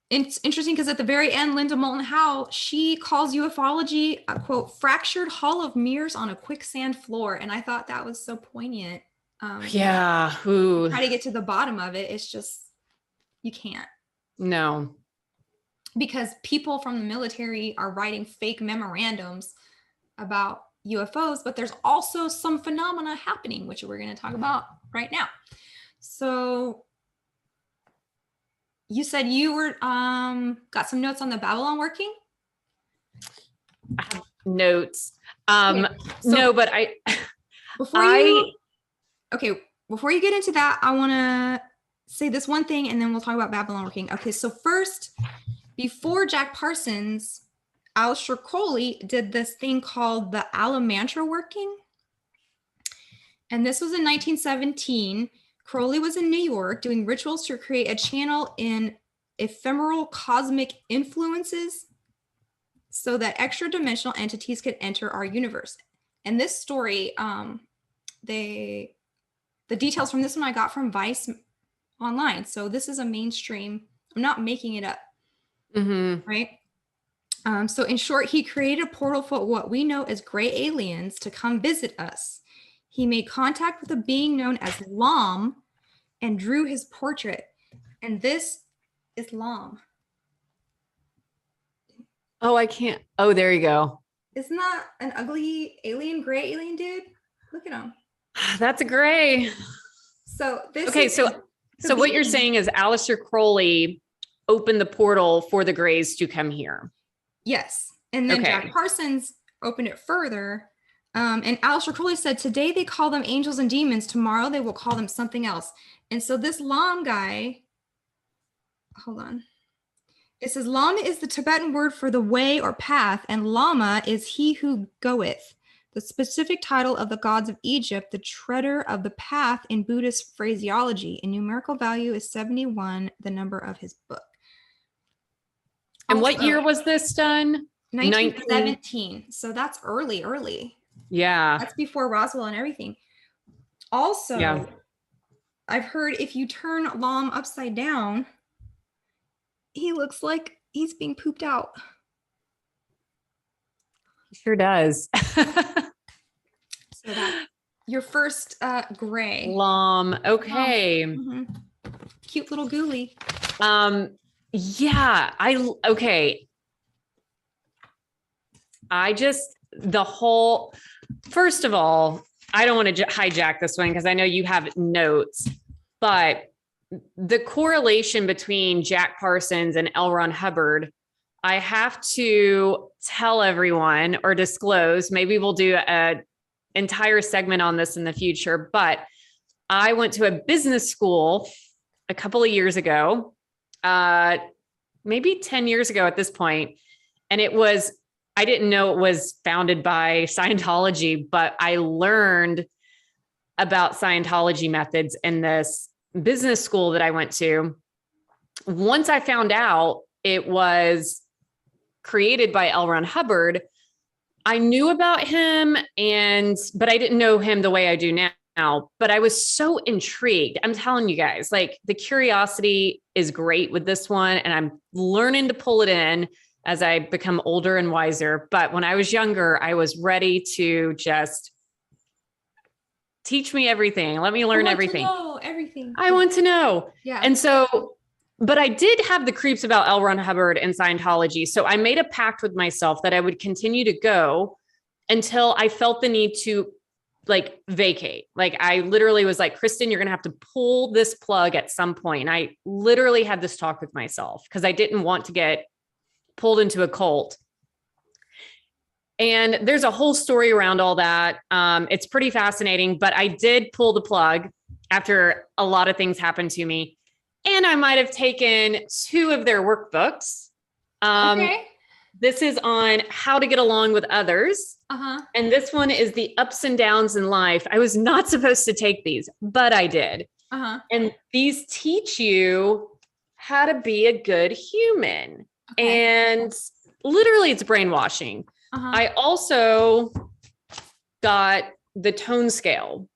Speaker 1: it's interesting because at the very end, Linda Moulton Howe, she calls ufology a, quote, fractured hall of mirrors on a quicksand floor. And I thought that was so poignant.
Speaker 2: Yeah. Ooh.
Speaker 1: Try to get to the bottom of it. It's just, you can't.
Speaker 2: No.
Speaker 1: Because people from the military are writing fake memorandums about UFOs, but there's also some phenomena happening, which we're going to talk about right now. So you said you were got some notes on the Babalon working?
Speaker 2: I have notes.
Speaker 1: Okay. So
Speaker 2: no, but
Speaker 1: before you get into that, I want to say this one thing and then we'll talk about Babalon working. Okay, so first, before Jack Parsons, Aleister Crowley did this thing called the Alamantra working. And this was in 1917. Crowley was in New York doing rituals to create a channel in ephemeral cosmic influences so that extra dimensional entities could enter our universe. And this story, the details from this one I got from Vice online. So this is a mainstream, I'm not making it up, right? So in short, he created a portal for what we know as gray aliens to come visit us. He made contact with a being known as Lam and drew his portrait. And this is Lam.
Speaker 2: Oh, I can't. Oh, there you go.
Speaker 1: Isn't that an ugly alien, gray alien dude? Look at him.
Speaker 2: That's a gray.
Speaker 1: So this
Speaker 2: okay, so what you're saying is Aleister Crowley opened the portal for the grays to come here.
Speaker 1: Yes. And then Jack Parsons opened it further. And Aleister Crowley said, today they call them angels and demons. Tomorrow they will call them something else. And so this Lam guy, hold on. It says Lam is the Tibetan word for the way or path, and Lama is he who goeth. The specific title of the gods of Egypt, the treader of the path in Buddhist phraseology. In numerical value is 71, the number of his book.
Speaker 2: And what year was this done?
Speaker 1: 1917. So that's early.
Speaker 2: Yeah.
Speaker 1: That's before Roswell and everything. Also, I've heard if you turn Lom upside down, he looks like he's being pooped out.
Speaker 2: He sure does.
Speaker 1: So that's your first gray.
Speaker 2: Okay.
Speaker 1: Mm-hmm. Cute little ghoulie.
Speaker 2: Yeah, okay. First of all, I don't want to hijack this one because I know you have notes, but the correlation between Jack Parsons and L. Ron Hubbard, I have to tell everyone or disclose, maybe we'll do an entire segment on this in the future, but I went to a business school a couple of years ago, maybe 10 years ago at this point. And I didn't know it was founded by Scientology, but I learned about Scientology methods in this business school that I went to. Once I found out it was created by L. Ron Hubbard, I knew about him, but I didn't know him the way I do now. But I was so intrigued. I'm telling you guys, like, the curiosity is great with this one, and I'm learning to pull it in as I become older and wiser. But when I was younger, I was ready to just teach me everything. Let me learn everything.
Speaker 1: Everything.
Speaker 2: I want to know.
Speaker 1: Yeah.
Speaker 2: And so, but I did have the creeps about L. Ron Hubbard and Scientology. So I made a pact with myself that I would continue to go until I felt the need to like vacate. Like, I literally was like, Kristen, you're going to have to pull this plug at some point. And I literally had this talk with myself because I didn't want to get pulled into a cult. And there's a whole story around all that. It's pretty fascinating, but I did pull the plug after a lot of things happened to me. And I might have taken 2 of their workbooks.
Speaker 1: Okay.
Speaker 2: This is on how to get along with others.
Speaker 1: Uh-huh.
Speaker 2: And this one is the ups and downs in life. I was not supposed to take these, but I did.
Speaker 1: Uh-huh.
Speaker 2: And these teach you how to be a good human. Okay. And literally it's brainwashing. Uh-huh. I also got the tone scale.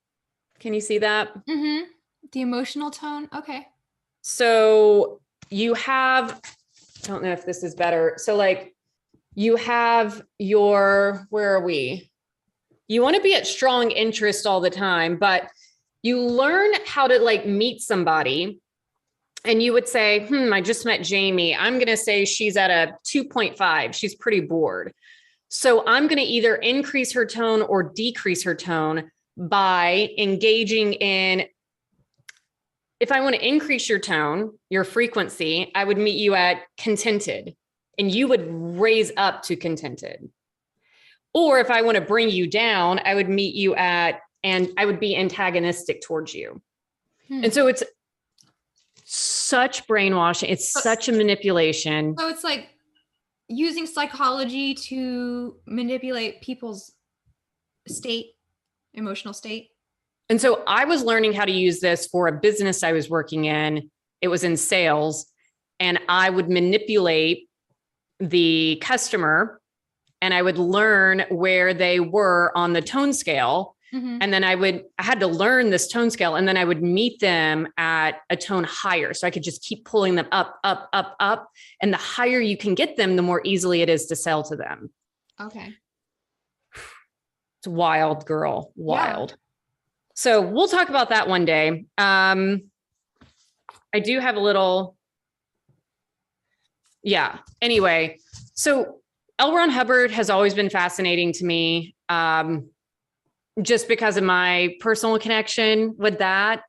Speaker 2: Can you see that?
Speaker 1: Mm-hmm. The emotional tone. Okay.
Speaker 2: So you have, I don't know if this is better. So like you have where are we? You want to be at strong interest all the time, but you learn how to like meet somebody. And you would say, I just met Jamie. I'm going to say she's at a 2.5. She's pretty bored. So I'm going to either increase her tone or decrease her tone by engaging in, if I want to increase your tone, your frequency, I would meet you at contented and you would raise up to contented. Or if I want to bring you down, I would meet you and I would be antagonistic towards you. And so it's such brainwashing. It's such a manipulation.
Speaker 1: So it's like using psychology to manipulate people's emotional state.
Speaker 2: And so I was learning how to use this for a business I was working in. It was in sales, and I would manipulate the customer and I would learn where they were on the tone scale. Mm-hmm. And then I had to learn this tone scale, and then I would meet them at a tone higher. So I could just keep pulling them up, up, up, up. And the higher you can get them, the more easily it is to sell to them.
Speaker 1: Okay.
Speaker 2: It's wild, girl. Wild. Yeah. So we'll talk about that one day. I do have a little. Yeah. Anyway, so L. Ron Hubbard has always been fascinating to me. Just because of my personal connection with that.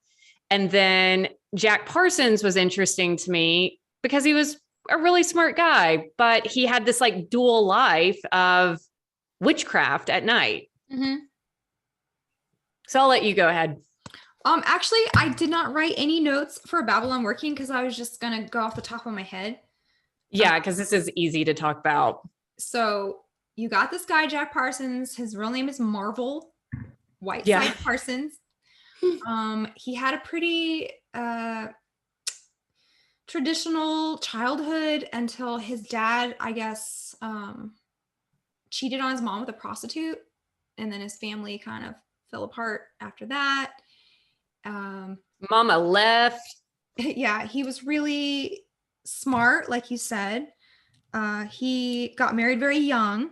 Speaker 2: And then Jack Parsons was interesting to me because he was a really smart guy, but he had this like dual life of witchcraft at night. Mm-hmm. So I'll let you go ahead.
Speaker 1: Actually, I did not write any notes for Babalon working because I was just going to go off the top of my head.
Speaker 2: Yeah, because this is easy to talk about.
Speaker 1: So you got this guy, Jack Parsons. His real name is Marvel Whiteside Parsons. He had a pretty traditional childhood until his dad, I guess, cheated on his mom with a prostitute, and then his family kind of fell apart after that.
Speaker 2: Mama left.
Speaker 1: Yeah, he was really smart, like you said. He got married very young.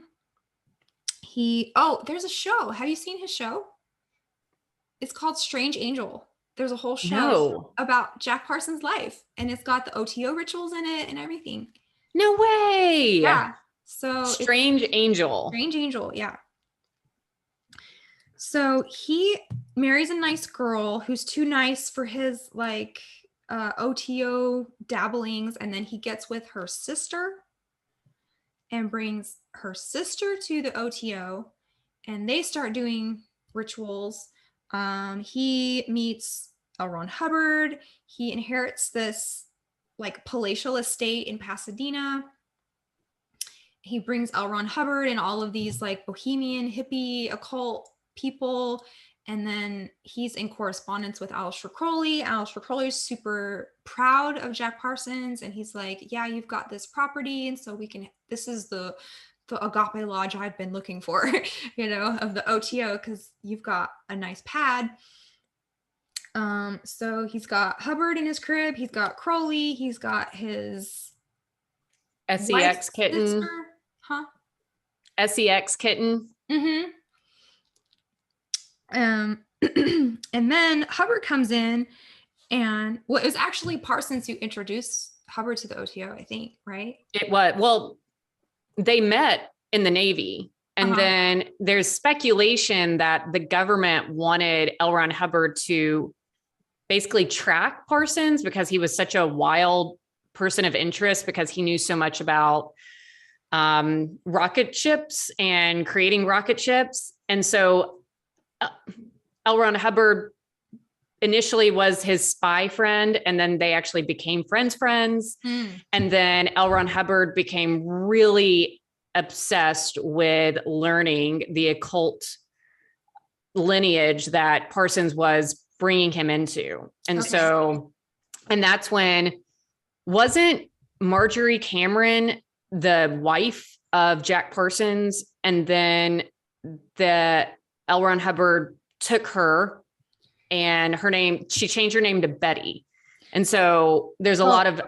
Speaker 1: There's a show. Have you seen his show? It's called Strange Angel. There's a whole show
Speaker 2: No.
Speaker 1: about Jack Parsons' life, and it's got the OTO rituals in it and everything.
Speaker 2: No way.
Speaker 1: Yeah. So
Speaker 2: Strange Angel.
Speaker 1: Strange Angel, yeah. So he marries a nice girl who's too nice for his like OTO dabblings, and then he gets with her sister and brings her sister to the OTO, and they start doing rituals. He meets L. Ron Hubbard. He inherits this like palatial estate in Pasadena. He brings L. Ron Hubbard and all of these like bohemian hippie occult people, and then he's in correspondence with Aleister Crowley. Aleister Crowley is super proud of Jack Parsons, and he's like, yeah, you've got this property, and so this is the agape lodge I've been looking for, of the OTO, because you've got a nice pad. So he's got Hubbard in his crib, he's got Crowley, he's got his
Speaker 2: SEX kitten.
Speaker 1: Sister. Huh?
Speaker 2: SEX kitten.
Speaker 1: Mm-hmm. And then Hubbard comes in, and it was actually Parsons who introduced Hubbard to the OTO, I think, right?
Speaker 2: It was. Well, they met in the Navy. And then there's speculation that the government wanted L. Ron Hubbard to basically track Parsons because he was such a wild person of interest, because he knew so much about rocket ships and creating rocket ships. And so L. Ron Hubbard initially was his spy friend, and then they actually became friends. And then L. Ron Hubbard became really obsessed with learning the occult lineage that Parsons was bringing him into. And so, and that's when, wasn't Marjorie Cameron the wife of Jack Parsons? And then L. Ron Hubbard took her, and she changed her name to Betty. And so there's a lot of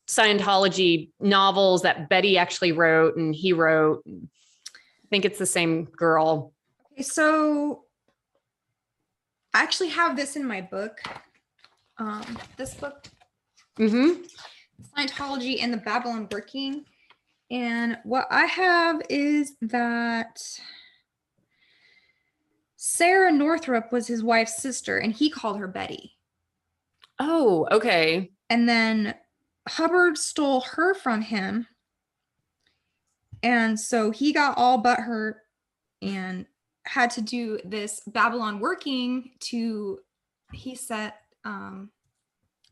Speaker 2: Scientology novels that Betty actually wrote and he wrote. I think it's the same girl.
Speaker 1: Okay, so I actually have this in my book. This book, Scientology and the Babalon Working. And what I have is that Sarah Northrup was his wife's sister, and he called her Betty.
Speaker 2: Oh, okay.
Speaker 1: And then Hubbard stole her from him. And so he got all butthurt and had to do this Babalon Working to, he said,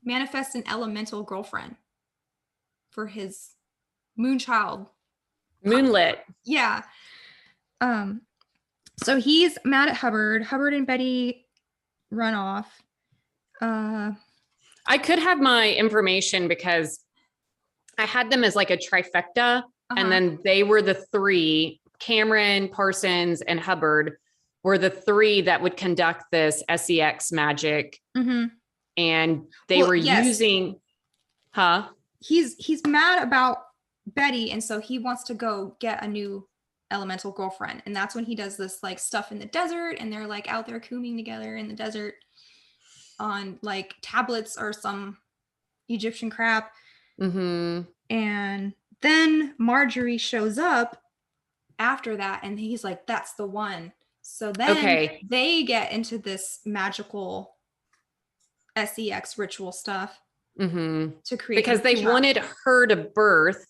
Speaker 1: manifest an elemental girlfriend for his moonchild.
Speaker 2: Moonlit.
Speaker 1: Yeah. So he's mad at Hubbard. Hubbard and Betty run off.
Speaker 2: I could have my information because I had them as like a trifecta, and then they were the three, Cameron, Parsons, and Hubbard were the three that would conduct this SEX magic. And they were using,
Speaker 1: He's mad about Betty, and so he wants to go get a new elemental girlfriend, and that's when he does this like stuff in the desert, and they're like out there cooming together in the desert on like tablets or some Egyptian crap. And then Marjorie shows up after that, and he's like, that's the one. So then they get into this magical SEX ritual stuff to create,
Speaker 2: because they wanted her to birth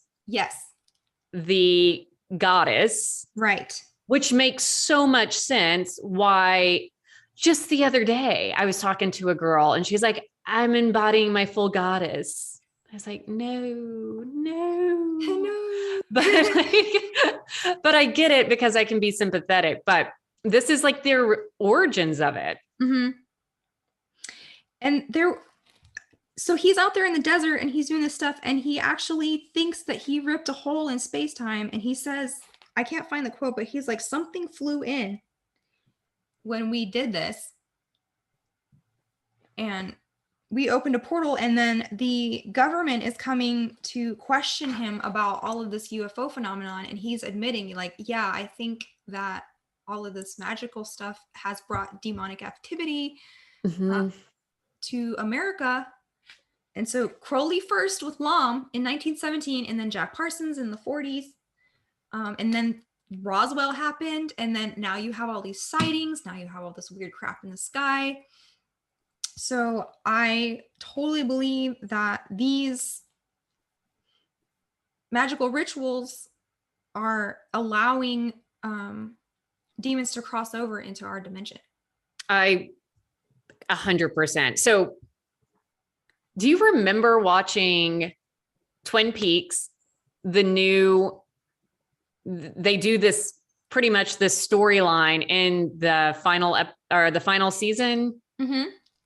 Speaker 2: the goddess,
Speaker 1: right?
Speaker 2: Which makes so much sense. Why? Just the other day I was talking to a girl, and she's like, I'm embodying my full goddess. I was like, no. But but I get it, because I can be sympathetic, but this is like their origins of it.
Speaker 1: And so he's out there in the desert, and he's doing this stuff, and he actually thinks that he ripped a hole in space-time, and he says, I can't find the quote, but he's like, something flew in when we did this. And we opened a portal, and then the government is coming to question him about all of this UFO phenomenon, and he's admitting, like, yeah, I think that all of this magical stuff has brought demonic activity to America. And so Crowley first with Lom in 1917, and then Jack Parsons in the 40s, and then Roswell happened, and then now you have all these sightings, now you have all this weird crap in the sky. So I totally believe that these magical rituals are allowing demons to cross over into our dimension.
Speaker 2: 100%. So do you remember watching Twin Peaks? They do this pretty much this storyline in the final season,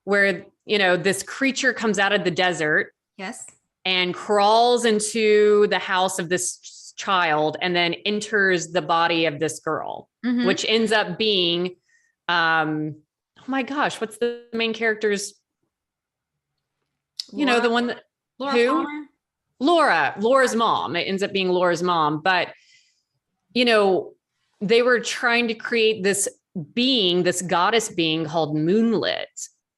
Speaker 2: where, this creature comes out of the desert.
Speaker 1: Yes.
Speaker 2: And crawls into the house of this child and then enters the body of this girl, which ends up being, oh my gosh, what's the main character's,
Speaker 1: Laura,
Speaker 2: the one that,
Speaker 1: Laura
Speaker 2: who?
Speaker 1: Palmer?
Speaker 2: Laura's mom. It ends up being Laura's mom. But, they were trying to create this goddess being called Moonlit.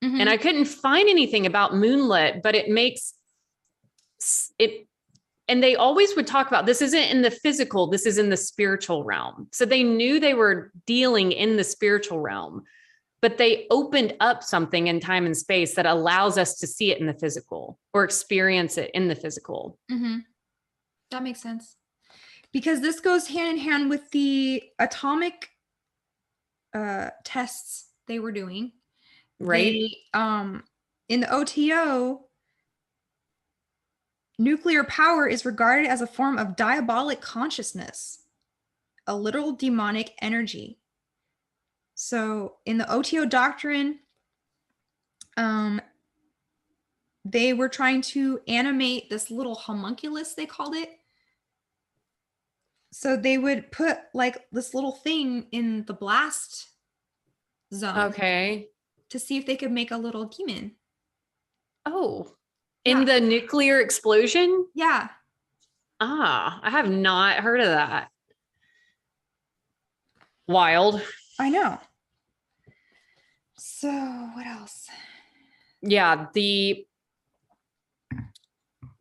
Speaker 2: And I couldn't find anything about Moonlit, but it makes it, and they always would talk about, this isn't in the physical, this is in the spiritual realm. So they knew they were dealing in the spiritual realm, but they opened up something in time and space that allows us to see it in the physical or experience it in the physical.
Speaker 1: That makes sense. Because this goes hand in hand with the atomic tests they were doing.
Speaker 2: Right.
Speaker 1: In the OTO, nuclear power is regarded as a form of diabolic consciousness, a literal demonic energy. So in the OTO doctrine, they were trying to animate this little homunculus, they called it. So they would put like this little thing in the blast zone.
Speaker 2: Okay.
Speaker 1: To see if they could make a little demon.
Speaker 2: Oh, in the nuclear explosion?
Speaker 1: Yeah.
Speaker 2: I have not heard of that. Wild.
Speaker 1: I know. So what else?
Speaker 2: Yeah, the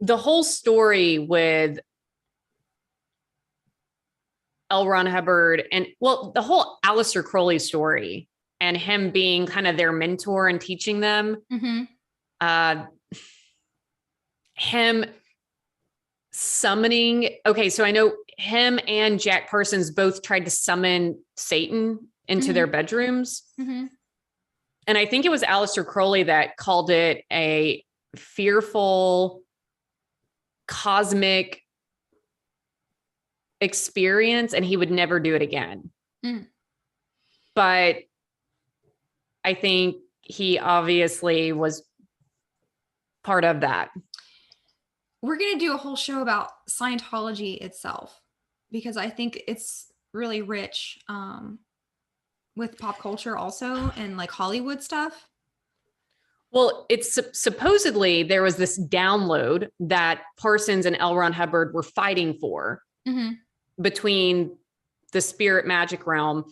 Speaker 2: whole story with L. Ron Hubbard and, well, the whole Aleister Crowley story and him being kind of their mentor and teaching them, him summoning. Okay, so I know him and Jack Parsons both tried to summon Satan into their bedrooms. And I think it was Aleister Crowley that called it a fearful cosmic experience, and he would never do it again. But I think he obviously was part of that.
Speaker 1: We're going to do a whole show about Scientology itself, because I think it's really rich with pop culture also, and like Hollywood stuff.
Speaker 2: Well, it's supposedly there was this download that Parsons and L. Ron Hubbard were fighting for between the spirit magic realm,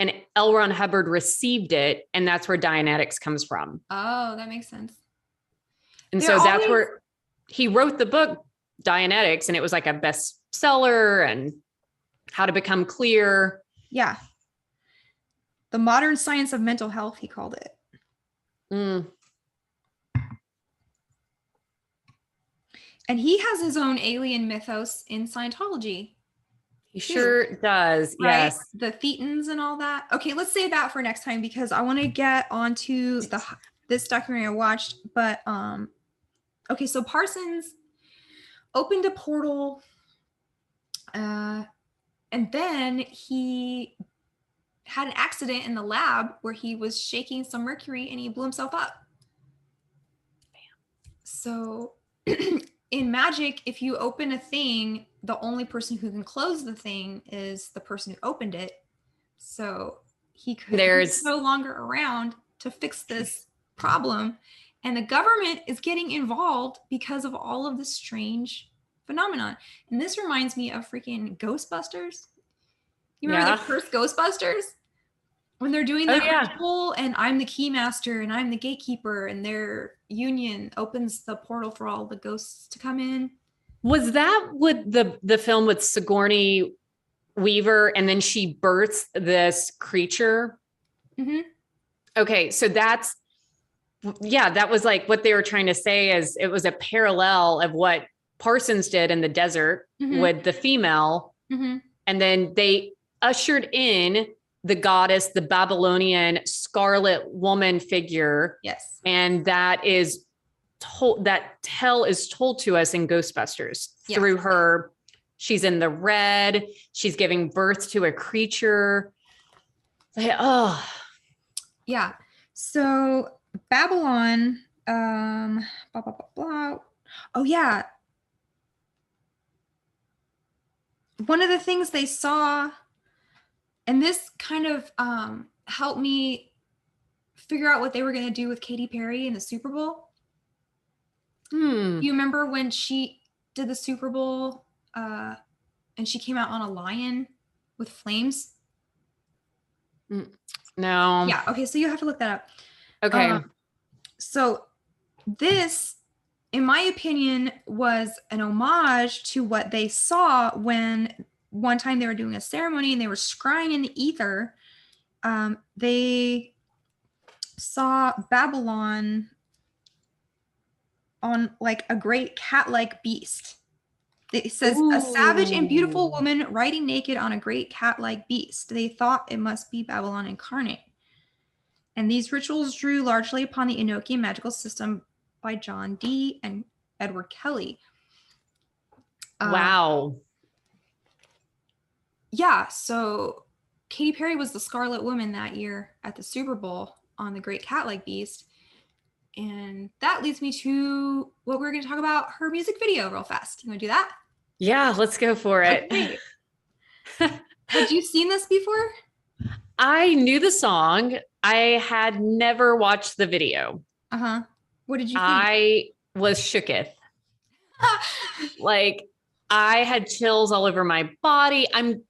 Speaker 2: and L. Ron Hubbard received it, and that's where Dianetics comes from.
Speaker 1: Oh, that makes sense.
Speaker 2: And so that's where he wrote the book Dianetics, and it was like a bestseller, and how to become clear.
Speaker 1: Yeah. The modern science of mental health, he called it. And he has his own alien mythos in Scientology.
Speaker 2: He sure does.
Speaker 1: Right?
Speaker 2: Yes.
Speaker 1: The Thetans and all that. Okay, let's save that for next time, because I want to get onto this documentary I watched. But okay, so Parsons opened a portal, and then he had an accident in the lab where he was shaking some mercury and he blew himself up. So in magic, if you open a thing, the only person who can close the thing is the person who opened it. So he's no longer around to fix this problem. And the government is getting involved because of all of this strange phenomenon. And this reminds me of freaking Ghostbusters. You remember the first Ghostbusters? When they're doing that ritual and I'm the keymaster and I'm the gatekeeper and their union opens the portal for all the ghosts to come in.
Speaker 2: Was that what the film with Sigourney Weaver, and then she births this creature?
Speaker 1: Mm-hmm.
Speaker 2: Okay, so that was like what they were trying to say, is it was a parallel of what Parsons did in the desert with the female. And then they ushered in the goddess, the Babylonian scarlet woman figure.
Speaker 1: Yes.
Speaker 2: And that is tale is told to us in Ghostbusters through her. She's in the red. She's giving birth to a creature. Yeah.
Speaker 1: So Babalon, blah, blah, blah, blah. Oh yeah. One of the things they saw, and this kind of helped me figure out what they were going to do with Katy Perry in the Super Bowl. You remember when she did the Super Bowl and she came out on a lion with flames?
Speaker 2: No.
Speaker 1: Yeah. Okay. So you have to look that up.
Speaker 2: Okay.
Speaker 1: So this, in my opinion, was an homage to what they saw when one time they were doing a ceremony and they were scrying in the ether. They saw Babalon on like a great cat-like beast. It says, a savage and beautiful woman riding naked on a great cat-like beast. They thought it must be Babalon incarnate. And these rituals drew largely upon the Enochian magical system by John Dee and Edward Kelly.
Speaker 2: Wow.
Speaker 1: Yeah, so Katy Perry was the Scarlet Woman that year at the Super Bowl on the great cat-like beast. And that leads me to what we're going to talk about, her music video real fast. You want to do that?
Speaker 2: Yeah, let's go for it.
Speaker 1: Okay. Had you seen this before?
Speaker 2: I knew the song. I had never watched the video.
Speaker 1: What did you think?
Speaker 2: I was shooketh. Like, I had chills all over my body. I'm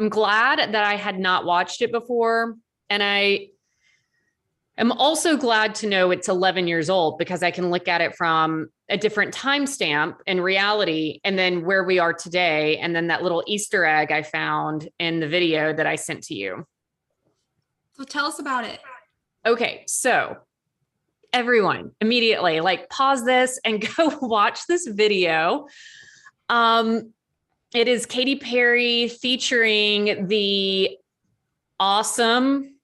Speaker 2: glad that I had not watched it before. And I'm also glad to know it's 11 years old, because I can look at it from a different timestamp in reality, and then where we are today. And then that little Easter egg I found in the video that I sent to you.
Speaker 1: So tell us about it.
Speaker 2: Okay. So everyone immediately pause this and go watch this video. It is Katy Perry featuring the awesome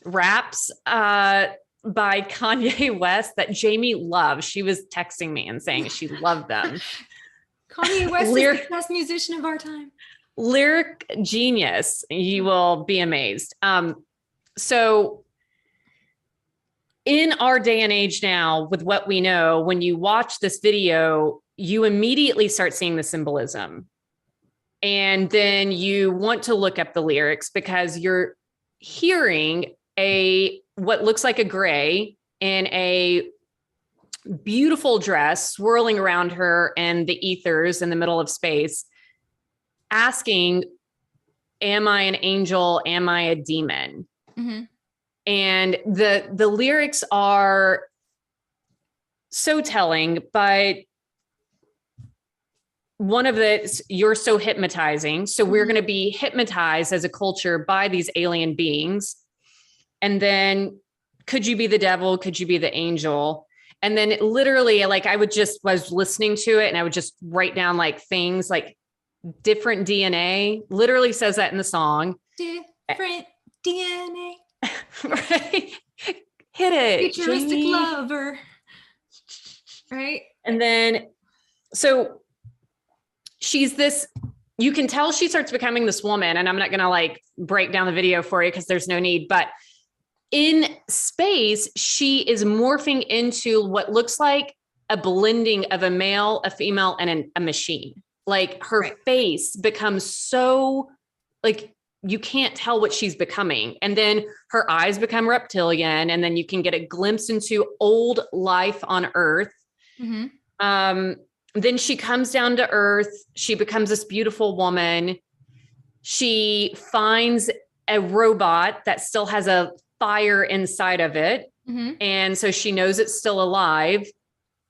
Speaker 2: raps by Kanye West that Jamie loves. She was texting me and saying she loved them.
Speaker 1: Kanye West is the best musician of our time.
Speaker 2: Lyric genius. You will be amazed. So in our day and age now, with what we know, when you watch this video, you immediately start seeing the symbolism. And then you want to look up the lyrics, because you're hearing what looks like a gray in a beautiful dress swirling around her and the ethers in the middle of space, asking, am I an angel? Am I a demon? And the lyrics are so telling, but one of the, you're so hypnotizing. So we're going to be hypnotized as a culture by these alien beings. And then could you be the devil? Could you be the angel? And then literally, was listening to it and I would just write down things like different DNA, literally says that in the song.
Speaker 1: Different DNA.
Speaker 2: Right. Hit it.
Speaker 1: Futuristic
Speaker 2: Jamie.
Speaker 1: lover. Right.
Speaker 2: And then, so she's this, you can tell she starts becoming this woman, and I'm not going to break down the video for you because there's no need, but in space, she is morphing into what looks like a blending of a male, a female, and a machine. Her face becomes so you can't tell what she's becoming. And then her eyes become reptilian, and then you can get a glimpse into old life on Earth. Then she comes down to Earth. She becomes this beautiful woman. She finds a robot that still has a fire inside of it. And so she knows it's still alive.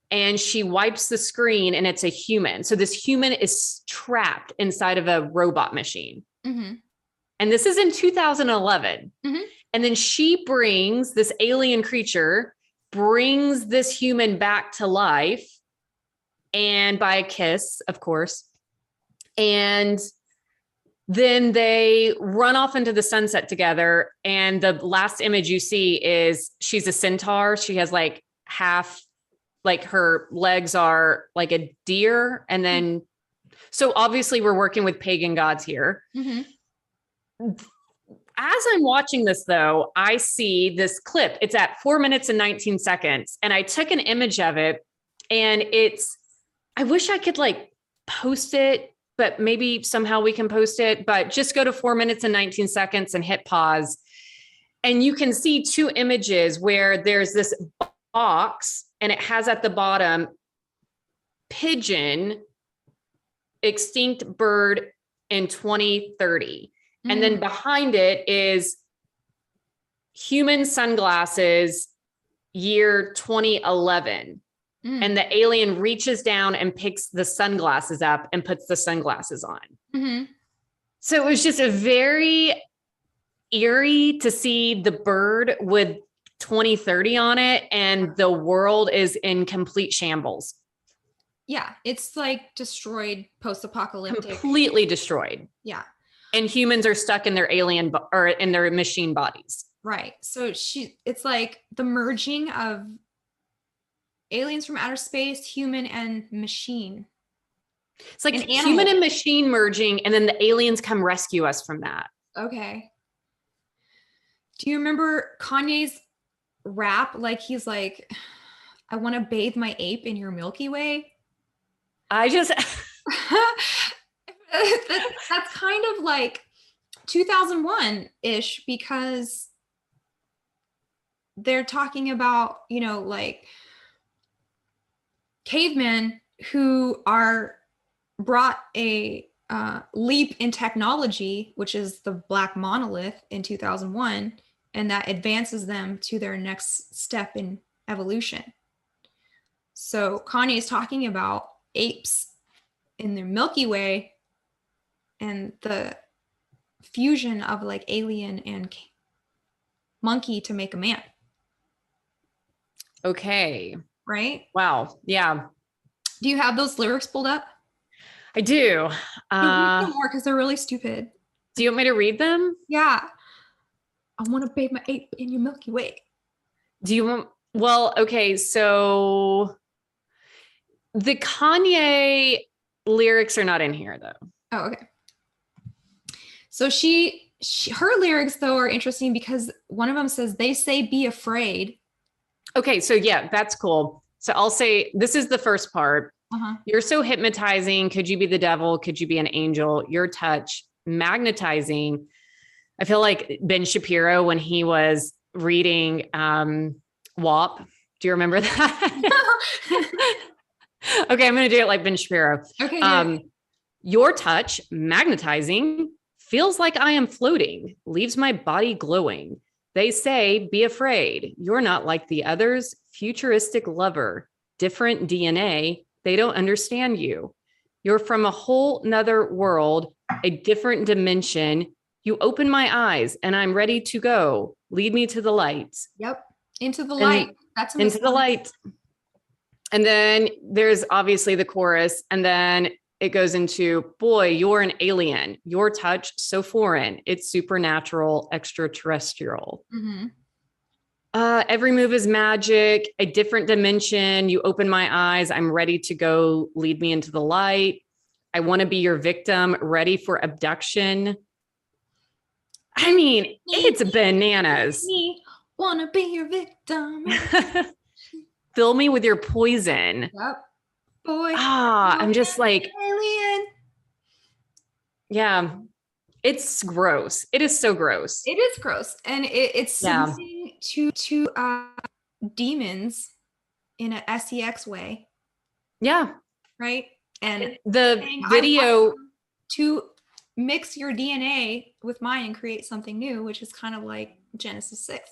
Speaker 2: And she wipes the screen, and it's a human. So this human is trapped inside of a robot machine. And this is in 2011. And then she brings this alien creature, brings this human back to life, and by a kiss, of course. And then they run off into the sunset together. And the last image you see is she's a centaur. She has like half, like her legs are like a deer. And then, so obviously we're working with pagan gods here. As I'm watching this though, I see this clip. It's at 4 minutes and 19 seconds. And I took an image of it, and I wish I could like post it, but maybe somehow we can post it, but just go to 4 minutes and 19 seconds and hit pause. And you can see two images where there's this box, and it has at the bottom pigeon, extinct bird in 2030. And then behind it is human sunglasses, year 2011. And the alien reaches down and picks the sunglasses up and puts the sunglasses on. So it was just a very eerie to see the bird with 2030 on it, and the world is in complete shambles.
Speaker 1: Yeah, it's like destroyed, post-apocalyptic.
Speaker 2: Completely destroyed.
Speaker 1: Yeah.
Speaker 2: And humans are stuck in their alien or in their machine bodies.
Speaker 1: Right. So it's like the merging of aliens from outer space, human and machine.
Speaker 2: It's like human and machine merging, and then the aliens come rescue us from that.
Speaker 1: Okay. Do you remember Kanye's rap? Like he's like, I want to bathe my ape in your Milky Way. That's kind of like 2001-ish, because they're talking about, like cavemen who are brought a leap in technology, which is the black monolith in 2001, and that advances them to their next step in evolution. So Kanye is talking about apes in their Milky Way and the fusion of like alien and monkey to make a man.
Speaker 2: Okay.
Speaker 1: Right?
Speaker 2: Wow. Yeah.
Speaker 1: Do you have those lyrics pulled up?
Speaker 2: I do.
Speaker 1: Read them more because they're really stupid.
Speaker 2: Do you want me to read them?
Speaker 1: Yeah. I want to bathe my ape in your Milky Way.
Speaker 2: Do you want? Well, okay. So the Kanye lyrics are not in here though.
Speaker 1: Oh, okay. So her lyrics though are interesting because one of them says, they say be afraid.
Speaker 2: Okay. So yeah, that's cool. So I'll say, this is the first part. You're so hypnotizing. Could you be the devil? Could you be an angel? Your touch, magnetizing. I feel like Ben Shapiro when he was reading WAP. Do you remember that? Okay, I'm going to do it like Ben Shapiro.
Speaker 1: Okay.
Speaker 2: Your touch, magnetizing, feels like I am floating, leaves my body glowing. They say, be afraid. You're not like the others. Futuristic lover, different DNA. They don't understand you. You're from a whole nother world, a different dimension. You open my eyes and I'm ready to go. Lead me to the light.
Speaker 1: Yep. Into the light. That's
Speaker 2: into the light. And then there's obviously the chorus. And then it goes into, boy, you're an alien. Your touch so foreign. It's supernatural, extraterrestrial. Every move is magic, a different dimension. You open my eyes. I'm ready to go. Lead me into the light. I want to be your victim, ready for abduction. I mean, it's bananas.
Speaker 1: Want to be your victim.
Speaker 2: Fill me with your poison.
Speaker 1: Yep. Boy.
Speaker 2: I'm just like,
Speaker 1: alien.
Speaker 2: Yeah. It's gross. It is so gross.
Speaker 1: It is gross, and it's submitting to demons in a sex way.
Speaker 2: Yeah.
Speaker 1: Right. And
Speaker 2: the
Speaker 1: saying,
Speaker 2: video
Speaker 1: to mix your DNA with mine and create something new, which is kind of like Genesis 6.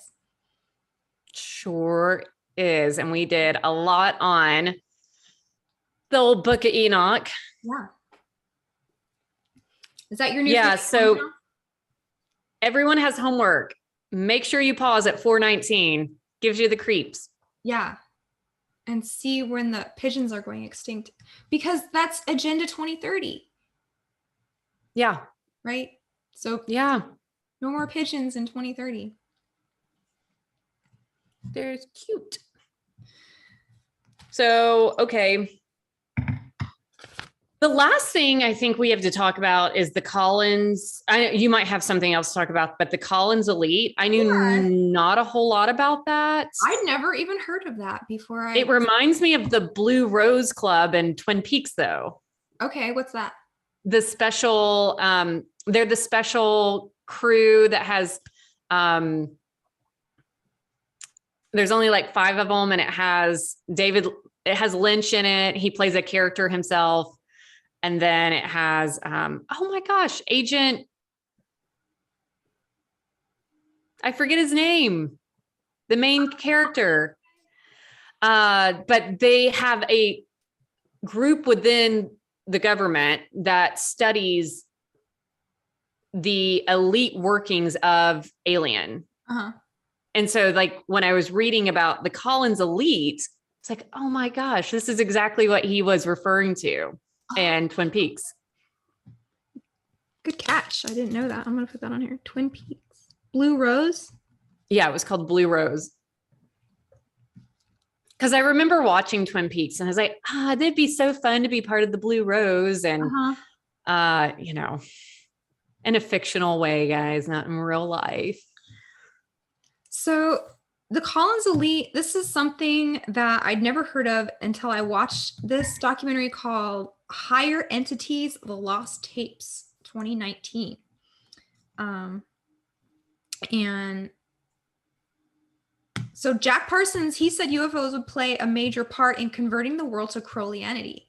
Speaker 2: Sure is. And we did a lot on the old Book of Enoch.
Speaker 1: Yeah. Is that your new?
Speaker 2: Yeah. So everyone has homework. Make sure you pause at 4:19. Gives you the creeps.
Speaker 1: Yeah. And see when the pigeons are going extinct, because that's Agenda 2030.
Speaker 2: Yeah.
Speaker 1: Right. So
Speaker 2: yeah,
Speaker 1: no more pigeons in 2030.
Speaker 2: They're cute. So, okay. The last thing I think we have to talk about is the Collins. You might have something else to talk about, but the Collins Elite. I knew not a whole lot about that.
Speaker 1: I'd never even heard of that before.
Speaker 2: It reminds me of the Blue Rose Club in Twin Peaks, though.
Speaker 1: Okay, what's that?
Speaker 2: The special, they're the special crew that has, there's only like 5 of them, and it has Lynch in it. He plays a character himself. And then it has, oh my gosh, Agent, I forget his name, the main character. But they have a group within the government that studies the elite workings of Alien.
Speaker 1: Uh-huh.
Speaker 2: And so like when I was reading about the Collins Elite, it's like, oh my gosh, this is exactly what he was referring to. And Twin Peaks.
Speaker 1: Good catch. I didn't know that. I'm going to put that on here. Twin Peaks. Blue Rose?
Speaker 2: Yeah, it was called Blue Rose. Because I remember watching Twin Peaks and I was like, that'd be so fun to be part of the Blue Rose. And, you know, in a fictional way, guys, not in real life.
Speaker 1: So the Collins Elite, this is something that I'd never heard of until I watched this documentary called Higher Entities, The Lost Tapes, 2019. And so Jack Parsons, he said UFOs would play a major part in converting the world to Crowleyanity.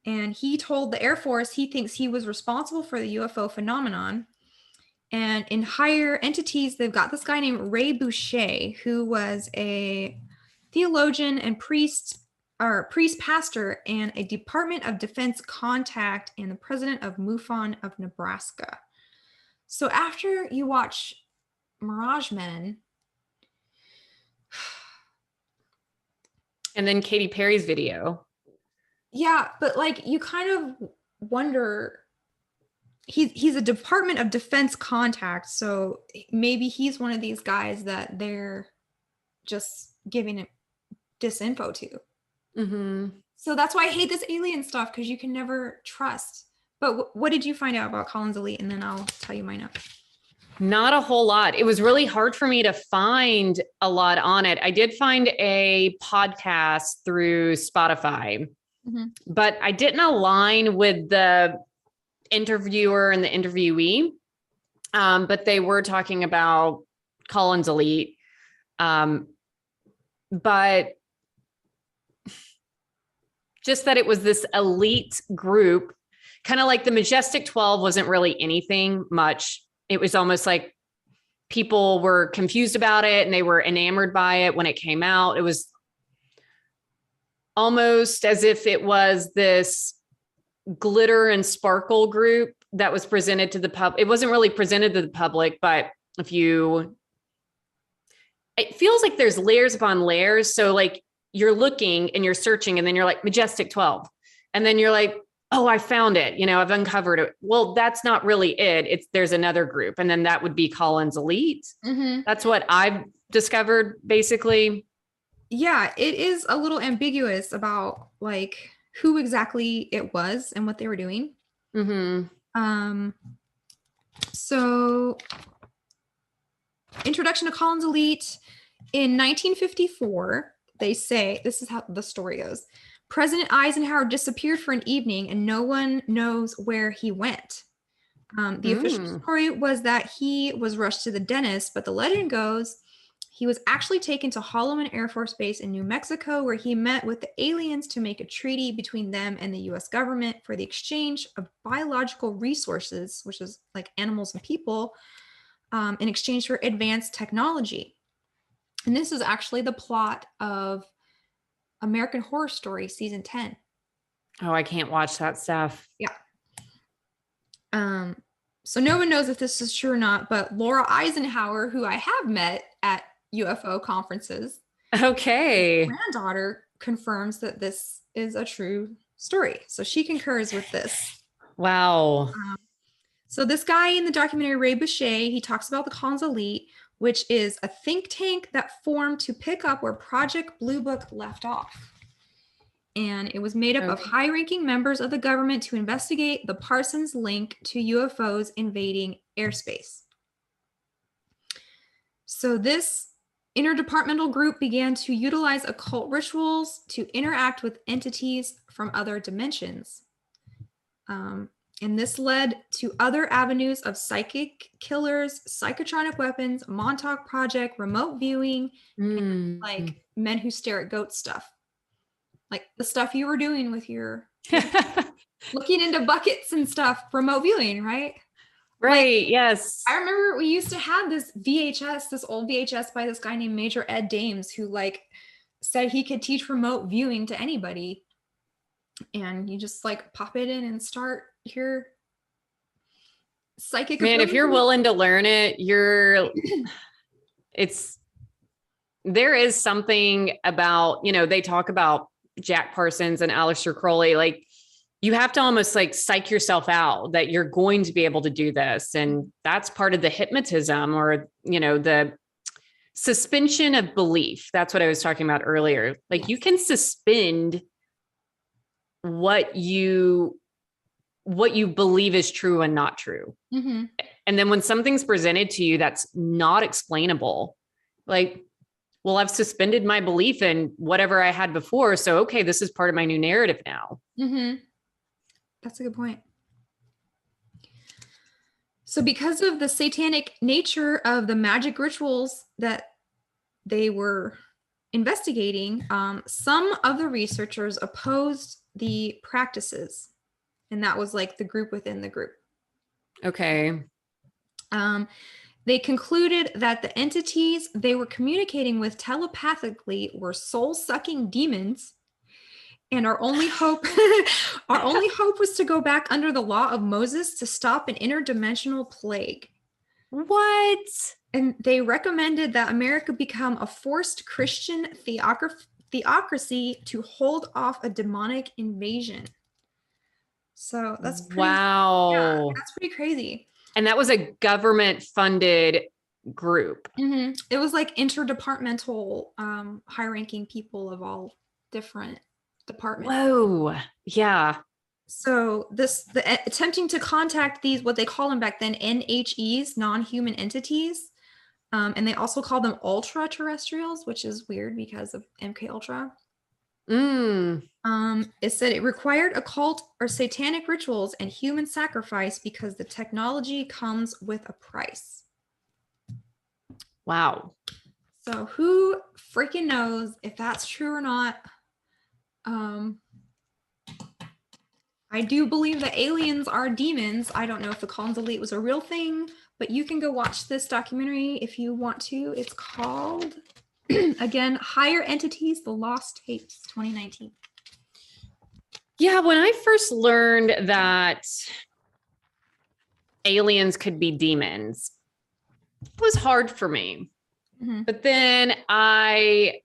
Speaker 1: And he told the Air Force he thinks he was responsible for the UFO phenomenon. And in Higher Entities, they've got this guy named Ray Boucher, who was a theologian and priest pastor and a Department of Defense contact and the president of MUFON of Nebraska. So after you watch Mirage Men,
Speaker 2: and then Katy Perry's video.
Speaker 1: Yeah, but like you kind of wonder, he's a Department of Defense contact, so maybe he's one of these guys that they're just giving it disinfo to.
Speaker 2: Mm-hmm.
Speaker 1: So that's why I hate this alien stuff, because you can never trust. But what did you find out about Collins Elite? And then I'll tell you mine up.
Speaker 2: Not a whole lot. It was really hard for me to find a lot on it. I did find a podcast through Spotify, but I didn't align with the interviewer and the interviewee. But they were talking about Collins Elite. But just that it was this elite group, kind of like the Majestic 12 wasn't really anything much. It was almost like people were confused about it and they were enamored by it when it came out. It was almost as if it was this glitter and sparkle group that was presented to the public. It wasn't really presented to the public, but it feels like there's layers upon layers. So like you're looking and you're searching and then you're like Majestic 12. And then you're like, oh, I found it. I've uncovered it. Well, that's not really it. There's another group. And then that would be Collins Elite. Mm-hmm. That's what I've discovered basically.
Speaker 1: Yeah, it is a little ambiguous about like who exactly it was and what they were doing. Mm-hmm. So introduction to Collins Elite. In 1954, they say, this is how the story goes. President Eisenhower disappeared for an evening and no one knows where he went. The official story was that he was rushed to the dentist, but the legend goes he was actually taken to Holloman Air Force Base in New Mexico, where he met with the aliens to make a treaty between them and the US government for the exchange of biological resources, which is like animals and people, in exchange for advanced technology. And this is actually the plot of American Horror Story season 10.
Speaker 2: Oh, I can't watch that stuff.
Speaker 1: Yeah. So no one knows if this is true or not, but Laura Eisenhower, who I have met at UFO conferences,
Speaker 2: okay,
Speaker 1: granddaughter, confirms that this is a true story. So she concurs with this.
Speaker 2: Wow.
Speaker 1: So this guy in the documentary, Ray Boucher, he talks about the Collins Elite, which is a think tank that formed to pick up where Project Blue Book left off. And it was made up of high-ranking members of the government to investigate the Parsons link to UFOs invading airspace. So this interdepartmental group began to utilize occult rituals to interact with entities from other dimensions. And this led to other avenues of psychic killers, psychotronic weapons, Montauk Project, remote viewing, and like men who stare at goat stuff. Like the stuff you were doing with your looking into buckets and stuff, remote viewing, right?
Speaker 2: Right,
Speaker 1: like,
Speaker 2: yes.
Speaker 1: I remember we used to have this VHS, this old VHS by this guy named Major Ed Dames, who like said he could teach remote viewing to anybody. And you just like pop it in and start your psychic.
Speaker 2: Man, if you're willing to learn it, there is something about, they talk about Jack Parsons and Aleister Crowley, like you have to almost like psych yourself out that you're going to be able to do this. And that's part of the hypnotism or, the suspension of belief. That's what I was talking about earlier. Like you can suspend what you believe is true and not true. Mm-hmm. And then when something's presented to you that's not explainable, like, well, I've suspended my belief in whatever I had before. So, okay, this is part of my new narrative now.
Speaker 1: Mm-hmm. That's a good point. So because of the satanic nature of the magic rituals that they were investigating, some of the researchers opposed the practices. And that was like the group within the group.
Speaker 2: Okay.
Speaker 1: They concluded that the entities they were communicating with telepathically were soul-sucking demons, and our only hope was to go back under the law of Moses to stop an interdimensional plague.
Speaker 2: What?
Speaker 1: And they recommended that America become a forced Christian theocracy to hold off a demonic invasion. So that's pretty,
Speaker 2: wow.
Speaker 1: Yeah, that's pretty crazy.
Speaker 2: And that was a government-funded group.
Speaker 1: Mm-hmm. It was like interdepartmental, high-ranking people of all different departments.
Speaker 2: Whoa, yeah.
Speaker 1: So attempting to contact these, what they call them back then, NHEs, non-human entities, and they also call them ultra-terrestrials, which is weird because of MK Ultra. It said it required occult or satanic rituals and human sacrifice because the technology comes with a price.
Speaker 2: Wow.
Speaker 1: So who freaking knows if that's true or not? I do believe that aliens are demons. I don't know if the Collins Elite was a real thing, but you can go watch this documentary if you want to. It's called, again, Higher Entities, The Lost Tapes, 2019.
Speaker 2: Yeah, when I first learned that aliens could be demons, it was hard for me. Mm-hmm. But then I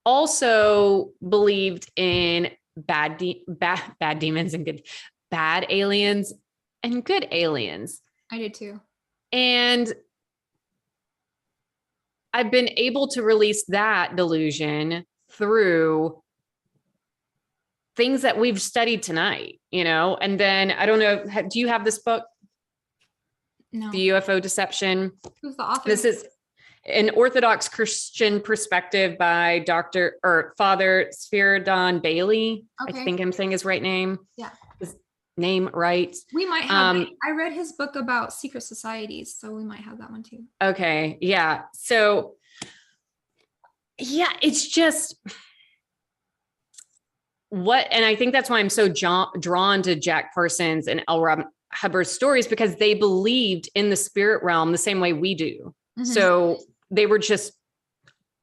Speaker 2: also believed in bad demons and bad aliens and good aliens.
Speaker 1: I did too.
Speaker 2: And I've been able to release that delusion through things that we've studied tonight, and then I don't know, do you have this book?
Speaker 1: No.
Speaker 2: The UFO Deception.
Speaker 1: Who's the author?
Speaker 2: This is an Orthodox Christian perspective by Father Spiridon Bailey. Okay. I think I'm saying his right name.
Speaker 1: Yeah.
Speaker 2: name right.
Speaker 1: We might have, I read his book about secret societies, so we might have that one too.
Speaker 2: Okay. Yeah. So yeah, it's just and I think that's why I'm so drawn to Jack Parsons and L. Ron Hubbard's stories, because they believed in the spirit realm the same way we do. Mm-hmm. So they were just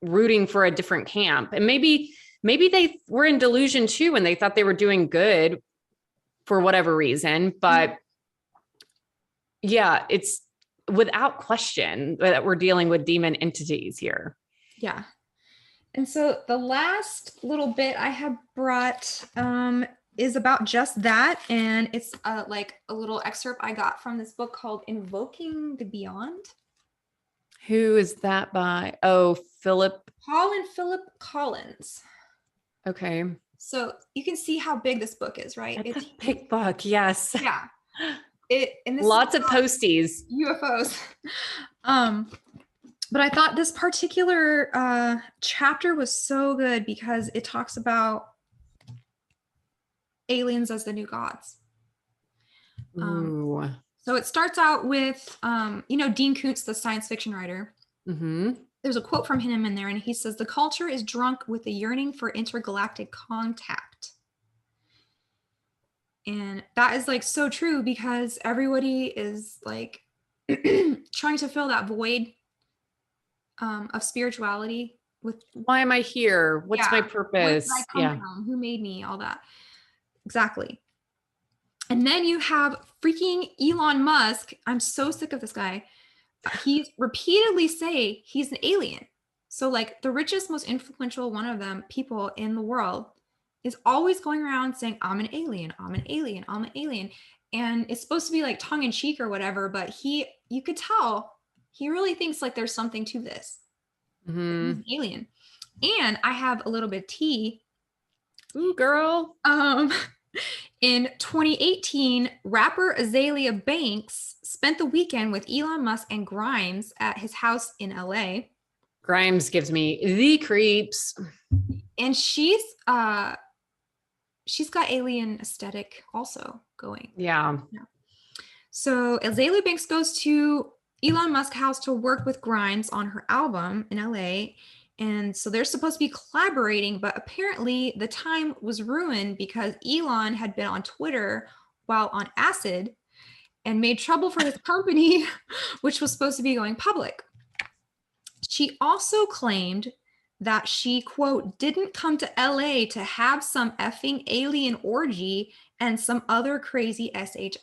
Speaker 2: rooting for a different camp. And maybe they were in delusion too, and they thought they were doing good for whatever reason. But yeah, it's without question that we're dealing with demon entities here.
Speaker 1: Yeah. And so the last little bit I have brought is about just that. And it's like a little excerpt I got from this book called Invoking the Beyond.
Speaker 2: Who is that by? Oh,
Speaker 1: Paul and Philip Collins.
Speaker 2: Okay.
Speaker 1: So you can see how big this book is, right?
Speaker 2: It's a big book. Yes.
Speaker 1: Yeah.
Speaker 2: Lots of posties.
Speaker 1: UFOs. But I thought this particular chapter was so good because it talks about aliens as the new gods. So it starts out with, Dean Koontz, the science fiction writer. Mm-hmm. There's a quote from him in there, and he says, "The culture is drunk with the yearning for intergalactic contact." And that is like so true, because everybody is like trying to fill that void of spirituality with,
Speaker 2: why am I here? What's my purpose?
Speaker 1: Where did I come from? Who made me? All that. Exactly. And then you have freaking Elon Musk. I'm so sick of this guy. He's repeatedly say he's an alien. So like the richest, most influential one of them people in the world is always going around saying, I'm an alien, I'm an alien, I'm an alien. And it's supposed to be like tongue in cheek or whatever, but you could tell he really thinks like there's something to this. Mm-hmm. He's an alien. And I have a little bit of tea.
Speaker 2: Ooh, girl.
Speaker 1: In 2018, rapper Azalea Banks spent the weekend with Elon Musk and Grimes at his house in LA.
Speaker 2: Grimes gives me the creeps.
Speaker 1: And she's got alien aesthetic also going.
Speaker 2: Yeah.
Speaker 1: So Azalea Banks goes to Elon Musk's house to work with Grimes on her album in LA. And so they're supposed to be collaborating, but apparently the time was ruined because Elon had been on Twitter while on acid and made trouble for his company, which was supposed to be going public. She also claimed that she, quote, didn't come to LA to have some effing alien orgy and some other crazy shit.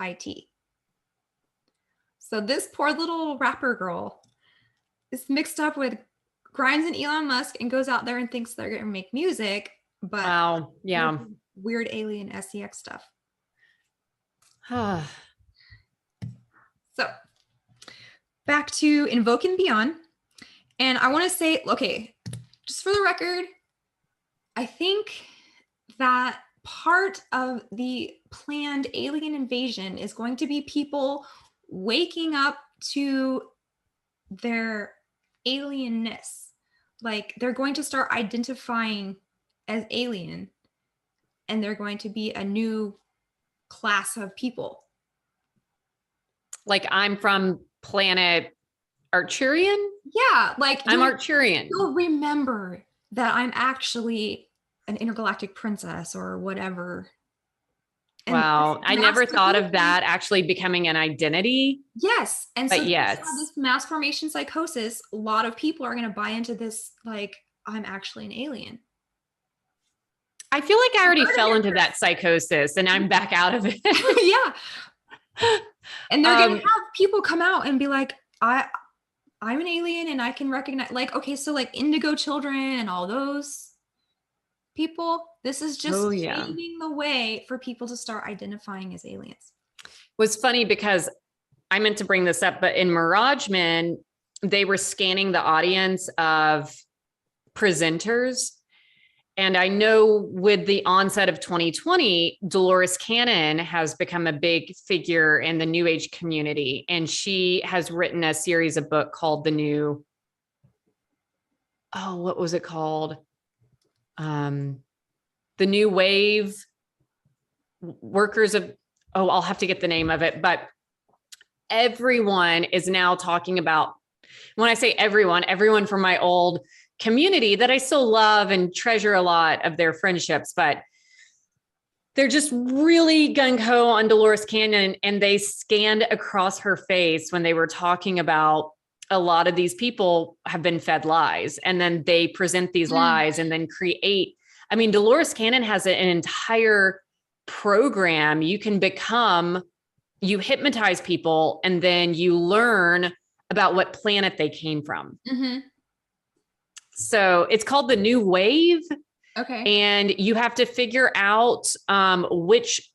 Speaker 1: So this poor little rapper girl is mixed up with Grimes and Elon Musk and goes out there and thinks they're going to make music, but
Speaker 2: wow, yeah,
Speaker 1: weird alien sex stuff. So back to Invoking Beyond. And I want to say, okay, just for the record, I think that part of the planned alien invasion is going to be people waking up to their alienness. Like they're going to start identifying as alien, and they're going to be a new class of people.
Speaker 2: Like I'm from planet Arcturian?
Speaker 1: Yeah, like
Speaker 2: I'm Arcturian.
Speaker 1: You'll remember that I'm actually an intergalactic princess or whatever.
Speaker 2: And wow, I never thought of that actually becoming an identity.
Speaker 1: Yes, and so
Speaker 2: yes,
Speaker 1: this mass formation psychosis, a lot of people are going to buy into this, like, I'm actually an alien.
Speaker 2: I feel like I already fell into that psychosis and I'm back out of it.
Speaker 1: Yeah. And they're going to have people come out and be like, I'm an alien and I can recognize, like, okay, so like indigo children and all those people, this is just paving the way for people to start identifying as aliens.
Speaker 2: It was funny because I meant to bring this up, but in Mirageman, they were scanning the audience of presenters. And I know with the onset of 2020, Dolores Cannon has become a big figure in the New Age community. And she has written a series of books called what was it called? The New Wave Workers of oh, I'll have to get the name of it, but everyone is now talking about, when I say everyone from my old community that I still love and treasure a lot of their friendships, but they're just really gung-ho on Dolores Cannon, and they scanned across her face when they were talking about a lot of these people have been fed lies, and then they present these lies and then create. I mean, Dolores Cannon has an entire program. You can you hypnotize people, and then you learn about what planet they came from.
Speaker 1: Mm-hmm.
Speaker 2: So it's called The New Wave.
Speaker 1: Okay.
Speaker 2: And you have to figure out which,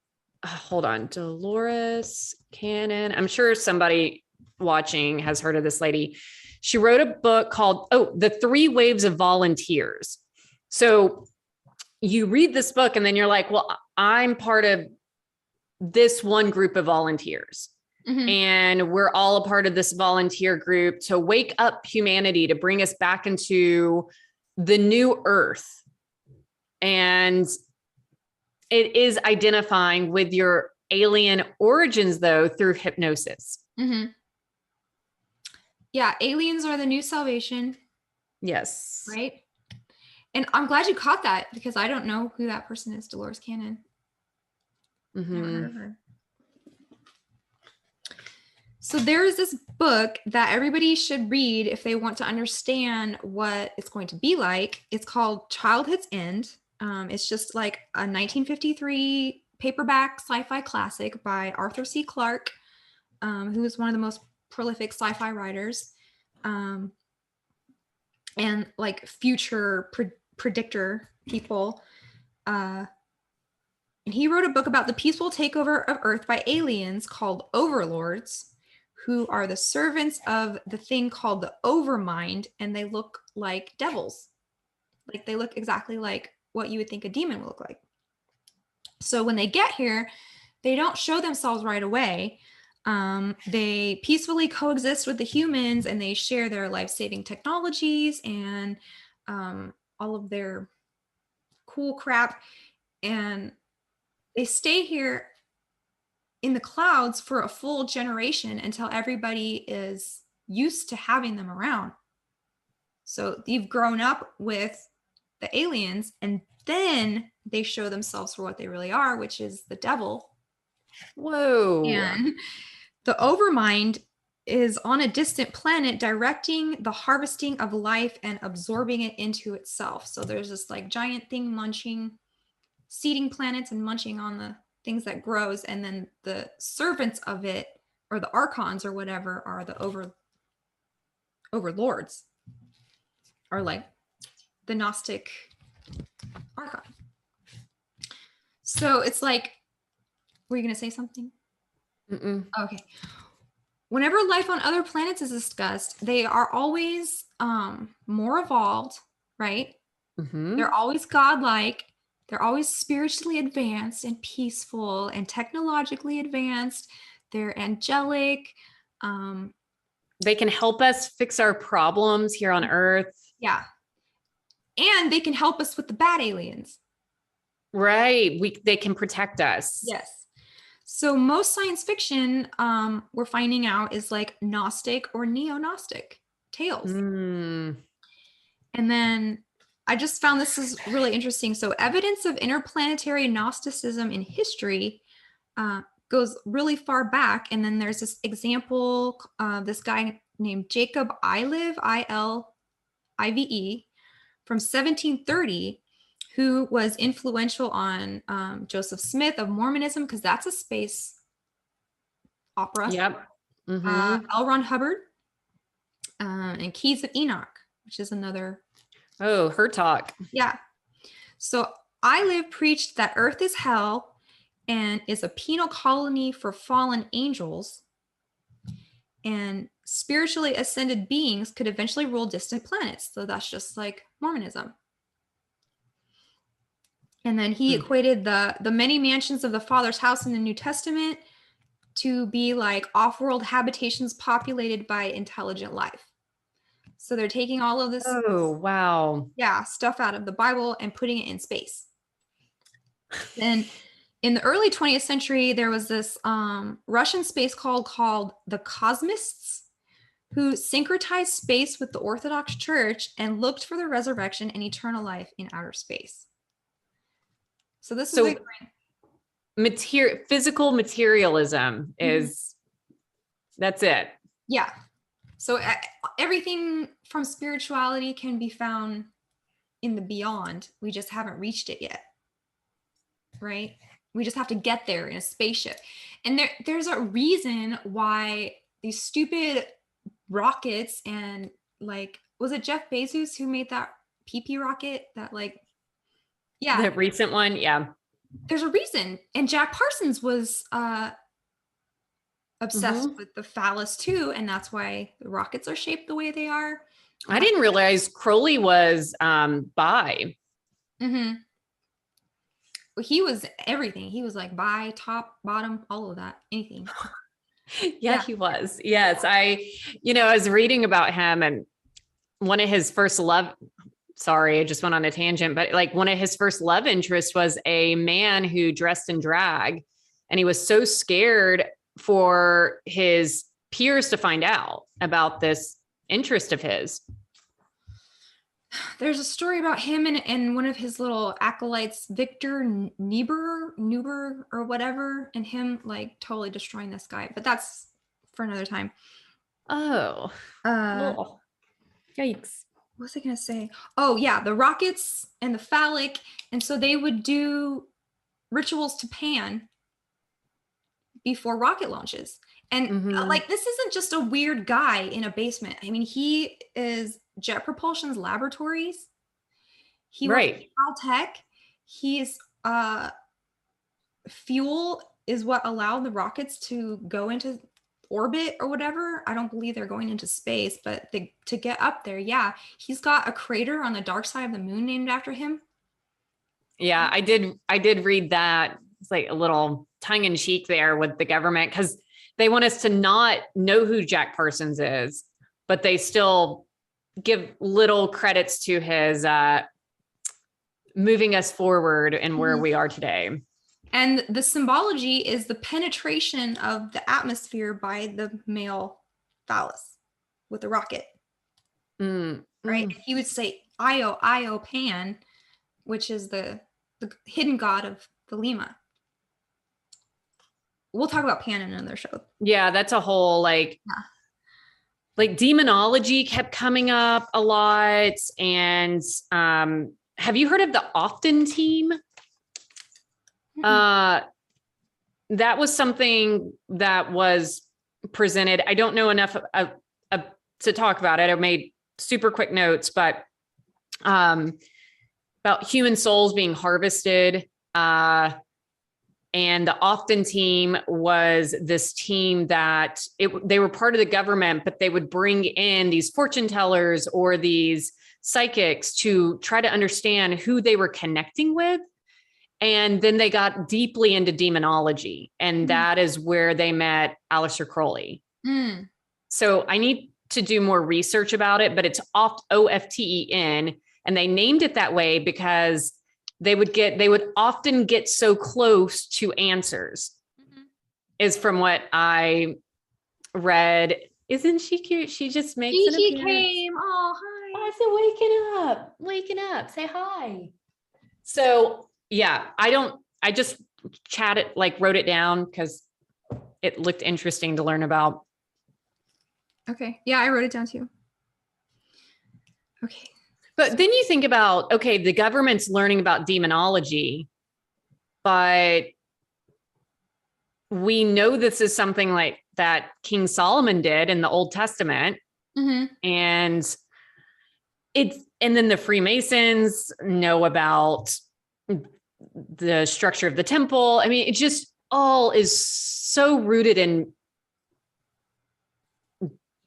Speaker 2: hold on, Dolores Cannon. I'm sure somebody watching has heard of this lady. She wrote a book called, The Three Waves of Volunteers. So you read this book and then you're like, well, I'm part of this one group of volunteers. Mm-hmm. And we're all a part of this volunteer group to wake up humanity, to bring us back into the new earth. And it is identifying with your alien origins, though, through hypnosis.
Speaker 1: Mm-hmm. Yeah, aliens are the new salvation.
Speaker 2: Yes.
Speaker 1: Right? And I'm glad you caught that, because I don't know who that person is, Dolores Cannon.
Speaker 2: Mm-hmm.
Speaker 1: Never heard of her. So there is this book that everybody should read if they want to understand what it's going to be like. It's called Childhood's End. It's just like a 1953 paperback sci-fi classic by Arthur C. Clarke, who is one of the most prolific sci-fi writers, and like future predictor people. And he wrote a book about the peaceful takeover of Earth by aliens called Overlords, who are the servants of the thing called the Overmind, and they look like devils. Like, they look exactly like what you would think a demon would look like. So when they get here, they don't show themselves right away. They peacefully coexist with the humans, and they share their life-saving technologies and all of their cool crap. And they stay here in the clouds for a full generation until everybody is used to having them around. So you've grown up with the aliens, and then they show themselves for what they really are, which is the devil.
Speaker 2: Whoa.
Speaker 1: And the Overmind is on a distant planet directing the harvesting of life and absorbing it into itself. So there's this like giant thing seeding planets and munching on the things that grows, and then the servants of it, or the archons or whatever, are the overlords, are like the Gnostic archon. So it's like, were you going to say something?
Speaker 2: Mm-mm.
Speaker 1: Okay. Whenever life on other planets is discussed, they are always more evolved, right?
Speaker 2: Mm-hmm.
Speaker 1: They're always godlike. They're always spiritually advanced and peaceful and technologically advanced. They're angelic.
Speaker 2: They can help us fix our problems here on Earth.
Speaker 1: Yeah. And they can help us with the bad aliens.
Speaker 2: Right. They can protect us.
Speaker 1: Yes. So most science fiction, we're finding out, is like Gnostic or neo-Gnostic tales.
Speaker 2: Mm.
Speaker 1: And then I just found this is really interesting. So evidence of interplanetary Gnosticism in history goes really far back. And then there's this example, this guy named Jacob Ilive, Ilive, from 1730, who was influential on Joseph Smith of Mormonism, because that's a space opera.
Speaker 2: Yep. Mm-hmm.
Speaker 1: L. Ron Hubbard, and Keys of Enoch, which is another.
Speaker 2: Oh, her talk.
Speaker 1: Yeah. So Ilive preached that Earth is hell and is a penal colony for fallen angels, and spiritually ascended beings could eventually rule distant planets. So that's just like Mormonism. And then he equated the many mansions of the Father's house in the New Testament to be like off-world habitations populated by intelligent life. So they're taking all of this
Speaker 2: wow.
Speaker 1: stuff out of the Bible and putting it in space. Then in the early 20th century, there was this Russian space called the Cosmists, who syncretized space with the Orthodox Church and looked for the resurrection and eternal life in outer space. So this is
Speaker 2: physical materialism is, that's it.
Speaker 1: Yeah. So everything from spirituality can be found in the beyond. We just haven't reached it yet. Right? We just have to get there in a spaceship. And there's a reason why these stupid rockets and like, was it Jeff Bezos who made that PP rocket that like, yeah.
Speaker 2: The recent one. Yeah.
Speaker 1: There's a reason. And Jack Parsons was obsessed with the phallus too. And that's why the rockets are shaped the way they are.
Speaker 2: I didn't realize Crowley was bi.
Speaker 1: Mm-hmm. Well, he was everything. He was like bi, top, bottom, all of that, anything.
Speaker 2: Yeah, he was. Yes. I was reading about him, and one of his first love, sorry, I just went on a tangent, but like one of his first love interests was a man who dressed in drag, and he was so scared for his peers to find out about this interest of his.
Speaker 1: There's a story about him and one of his little acolytes, Victor Neuber or whatever, and him like totally destroying this guy. But that's for another time.
Speaker 2: Oh. Yikes.
Speaker 1: What was I going to say? Oh, yeah, the rockets and the phallic. And so they would do rituals to Pan before rocket launches. And like, this isn't just a weird guy in a basement. I mean, he is Jet Propulsion's laboratories. He works at Caltech. He's fuel is what allowed the rockets to go into orbit or whatever. I don't believe they're going into space, but to get up there, yeah. He's got a crater on the dark side of the moon named after him.
Speaker 2: Yeah, I did read that. It's like a little tongue in cheek there with the government, because they want us to not know who Jack Parsons is, but they still give little credits to his moving us forward and where we are today.
Speaker 1: And the symbology is the penetration of the atmosphere by the male phallus with the rocket. Right? He would say Io Pan, which is the hidden god of the Lima. We'll talk about Pan in another show.
Speaker 2: Yeah, that's a whole like demonology kept coming up a lot. And have you heard of the Often team? That was something that was presented. I don't know enough to talk about it. I made super quick notes, but about human souls being harvested. And the Often team was this team that they were part of the government, but they would bring in these fortune tellers or these psychics to try to understand who they were connecting with. And then they got deeply into demonology. And that is where they met Aleister Crowley. So I need to do more research about it, but it's Often. And they named it that way because they would often get so close to answers, is from what I read. Isn't she cute? She just makes an appearance.
Speaker 1: Came. Oh, hi.
Speaker 2: I said, waking up, say hi. So yeah, I just wrote it down because it looked interesting to learn about.
Speaker 1: Okay. Yeah, I wrote it down too. Okay.
Speaker 2: But then you think about, okay, the government's learning about demonology, but we know this is something like that King Solomon did in the Old Testament. And then the Freemasons know about the structure of the temple. I mean, it just all is so rooted in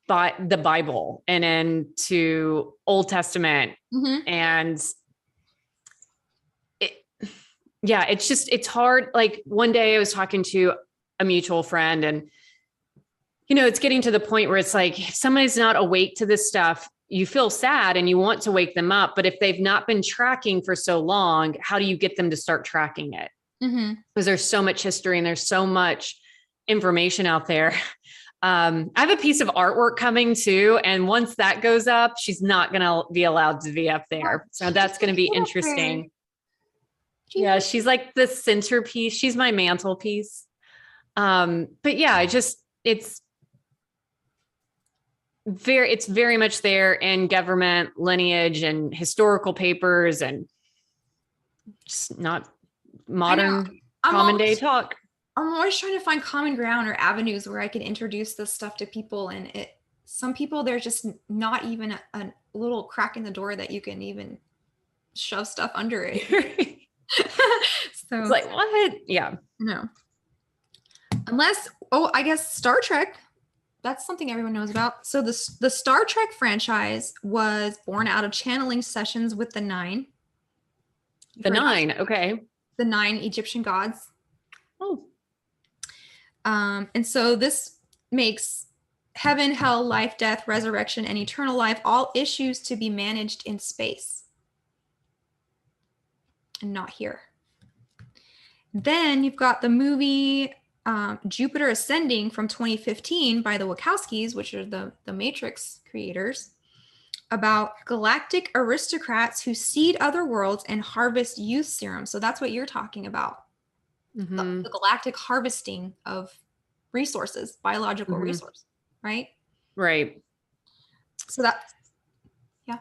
Speaker 2: the Bible and into Old Testament. And it's hard. Like one day I was talking to a mutual friend, and, it's getting to the point where it's like, if somebody's not awake to this stuff, you feel sad and you want to wake them up. But if they've not been tracking for so long, how do you get them to start tracking it? because there's so much history and there's so much information out there. I have a piece of artwork coming too. And once that goes up, she's not going to be allowed to be up there. So that's going to be interesting. Yeah. She's like the centerpiece. She's my mantelpiece. But yeah, it's very much there in government lineage and historical papers and just not modern common day talk.
Speaker 1: I'm always trying to find common ground or avenues where I can introduce this stuff to people. And some people, there's just not even a little crack in the door that you can even shove stuff under it. So
Speaker 2: it's like, what? Yeah.
Speaker 1: No. Unless, I guess Star Trek. That's something everyone knows about. So the Star Trek franchise was born out of channeling sessions with the Nine.
Speaker 2: Okay.
Speaker 1: The 9 Egyptian gods.
Speaker 2: Oh.
Speaker 1: And so this makes heaven, hell, life, death, resurrection, and eternal life all issues to be managed in space and not here. Then you've got the movie Jupiter Ascending from 2015 by the Wachowskis, which are the Matrix creators, about galactic aristocrats who seed other worlds and harvest youth serum. So that's what you're talking about. The galactic harvesting of resources, biological resource, right?
Speaker 2: Right.
Speaker 1: So that's, yeah.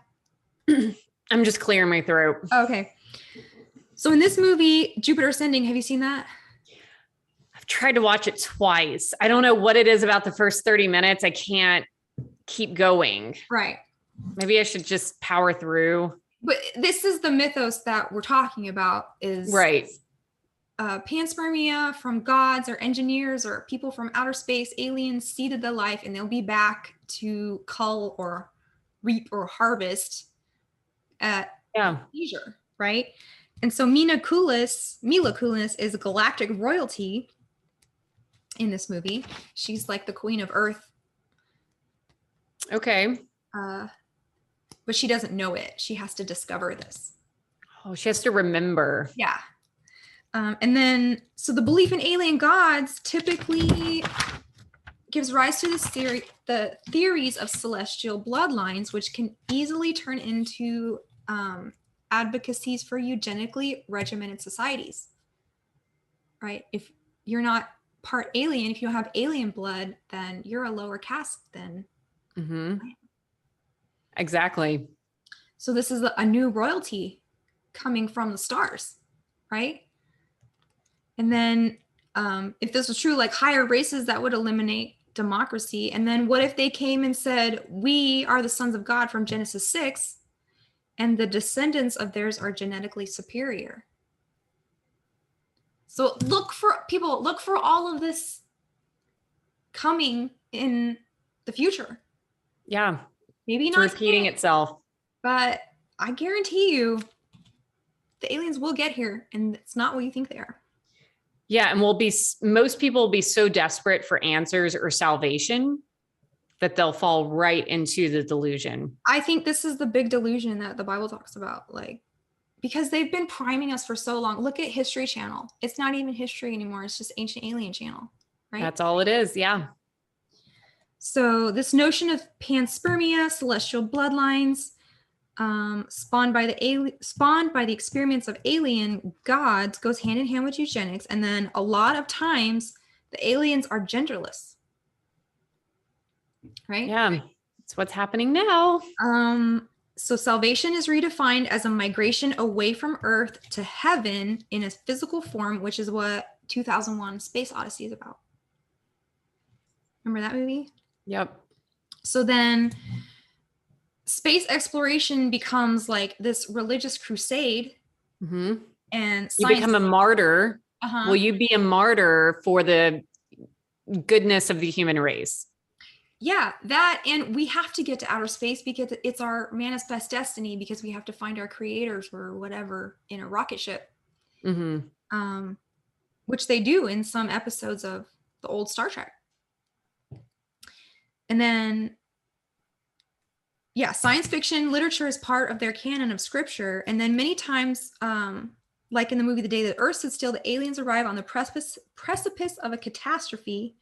Speaker 2: I'm just clearing my throat.
Speaker 1: Okay. So in this movie, Jupiter Ascending, have you seen that?
Speaker 2: I've tried to watch it twice. I don't know what it is about the first 30 minutes. I can't keep going.
Speaker 1: Right.
Speaker 2: Maybe I should just power through.
Speaker 1: But this is the mythos that we're talking about is
Speaker 2: right.
Speaker 1: Panspermia from gods or engineers or people from outer space, aliens seeded the life, and they'll be back to cull or reap or harvest at leisure, right? And so Mila Kunis is galactic royalty in this movie. She's like the queen of Earth.
Speaker 2: Okay.
Speaker 1: But she doesn't know it. She has to discover this.
Speaker 2: Oh, she has to remember.
Speaker 1: Yeah. And then, so the belief in alien gods typically gives rise to the theories of celestial bloodlines, which can easily turn into advocacies for eugenically regimented societies, right? If you're not part alien, if you have alien blood, then you're a lower caste than.
Speaker 2: Exactly.
Speaker 1: So this is a new royalty coming from the stars, right? And then if this was true, like higher races, that would eliminate democracy. And then what if they came and said, we are the sons of God from Genesis 6, and the descendants of theirs are genetically superior? So look for all of this coming in the future.
Speaker 2: Yeah.
Speaker 1: Maybe
Speaker 2: it's
Speaker 1: not
Speaker 2: repeating itself.
Speaker 1: But I guarantee you the aliens will get here, and it's not what you think they are.
Speaker 2: Yeah. And most people will be so desperate for answers or salvation that they'll fall right into the delusion.
Speaker 1: I think this is the big delusion that the Bible talks about, like, because they've been priming us for so long. Look at History Channel. It's not even history anymore. It's just Ancient Alien Channel, right?
Speaker 2: That's all it is. Yeah.
Speaker 1: So this notion of panspermia, celestial bloodlines, spawned by the experiments of alien gods, goes hand in hand with eugenics. And then a lot of times the aliens are genderless, right?
Speaker 2: Yeah, it's what's happening now.
Speaker 1: So salvation is redefined as a migration away from Earth to heaven in a physical form, which is what 2001 Space Odyssey is about. Remember that movie?
Speaker 2: Yep.
Speaker 1: So then space exploration becomes like this religious crusade. And
Speaker 2: you become a martyr. Will you be a martyr for the goodness of the human race?
Speaker 1: Yeah, that, and we have to get to outer space because it's our manifest destiny, because we have to find our creators or whatever in a rocket ship. Which they do in some episodes of the old Star Trek. And then, yeah, science fiction literature is part of their canon of scripture. And then many times like in the movie The Day That Earth Stood Still, the aliens arrive on the precipice of a catastrophe,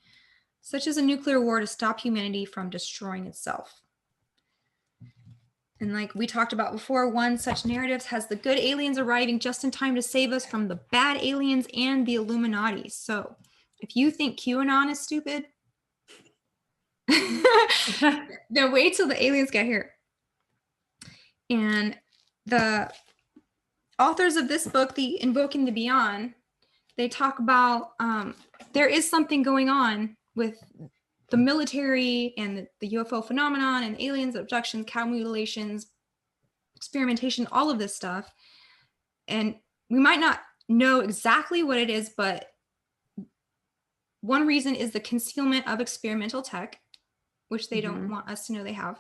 Speaker 1: such as a nuclear war, to stop humanity from destroying itself. And like we talked about before, one such narrative has the good aliens arriving just in time to save us from the bad aliens and the Illuminati. So if you think QAnon is stupid, then wait till the aliens get here. And the authors of this book, the Invoking the Beyond, they talk about there is something going on with the military and the UFO phenomenon and aliens, abductions, cow mutilations, experimentation, all of this stuff. And we might not know exactly what it is, but one reason is the concealment of experimental tech, which they don't want us to know they have.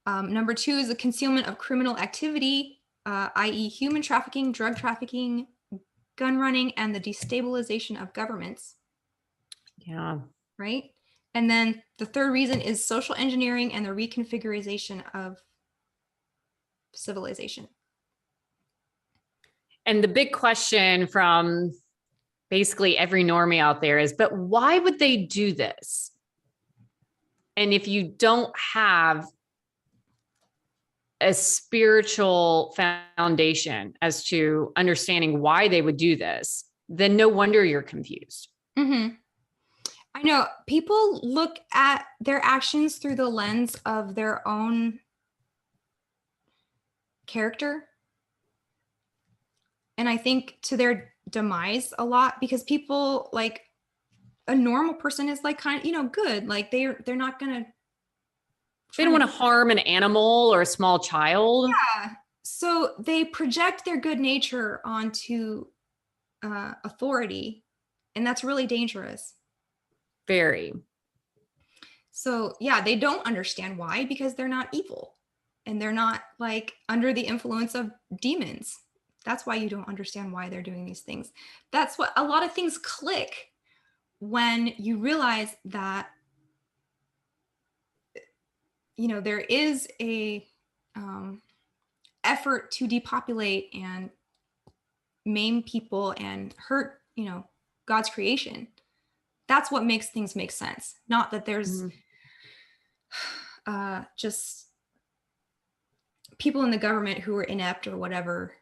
Speaker 1: Number two is the concealment of criminal activity, i.e. human trafficking, drug trafficking, gun running, and the destabilization of governments.
Speaker 2: Yeah.
Speaker 1: Right? And then the third reason is social engineering and the reconfiguration of civilization.
Speaker 2: And the big question from basically every normie out there is, but why would they do this? And if you don't have a spiritual foundation as to understanding why they would do this, then no wonder you're confused.
Speaker 1: Mm-hmm. I know people look at their actions through the lens of their own character. And I think to their demise a lot, because people, like a normal person is like kind of, good. Like they're not going to.
Speaker 2: They don't want to harm an animal or a small child.
Speaker 1: Yeah. So they project their good nature onto authority. And that's really dangerous.
Speaker 2: Very.
Speaker 1: So yeah, they don't understand why, because they're not evil and they're not like under the influence of demons. That's why you don't understand why they're doing these things. That's what a lot of things click when you realize that, there is a effort to depopulate and maim people and hurt, God's creation. That's what makes things make sense. Not that there's just people in the government who are inept or whatever.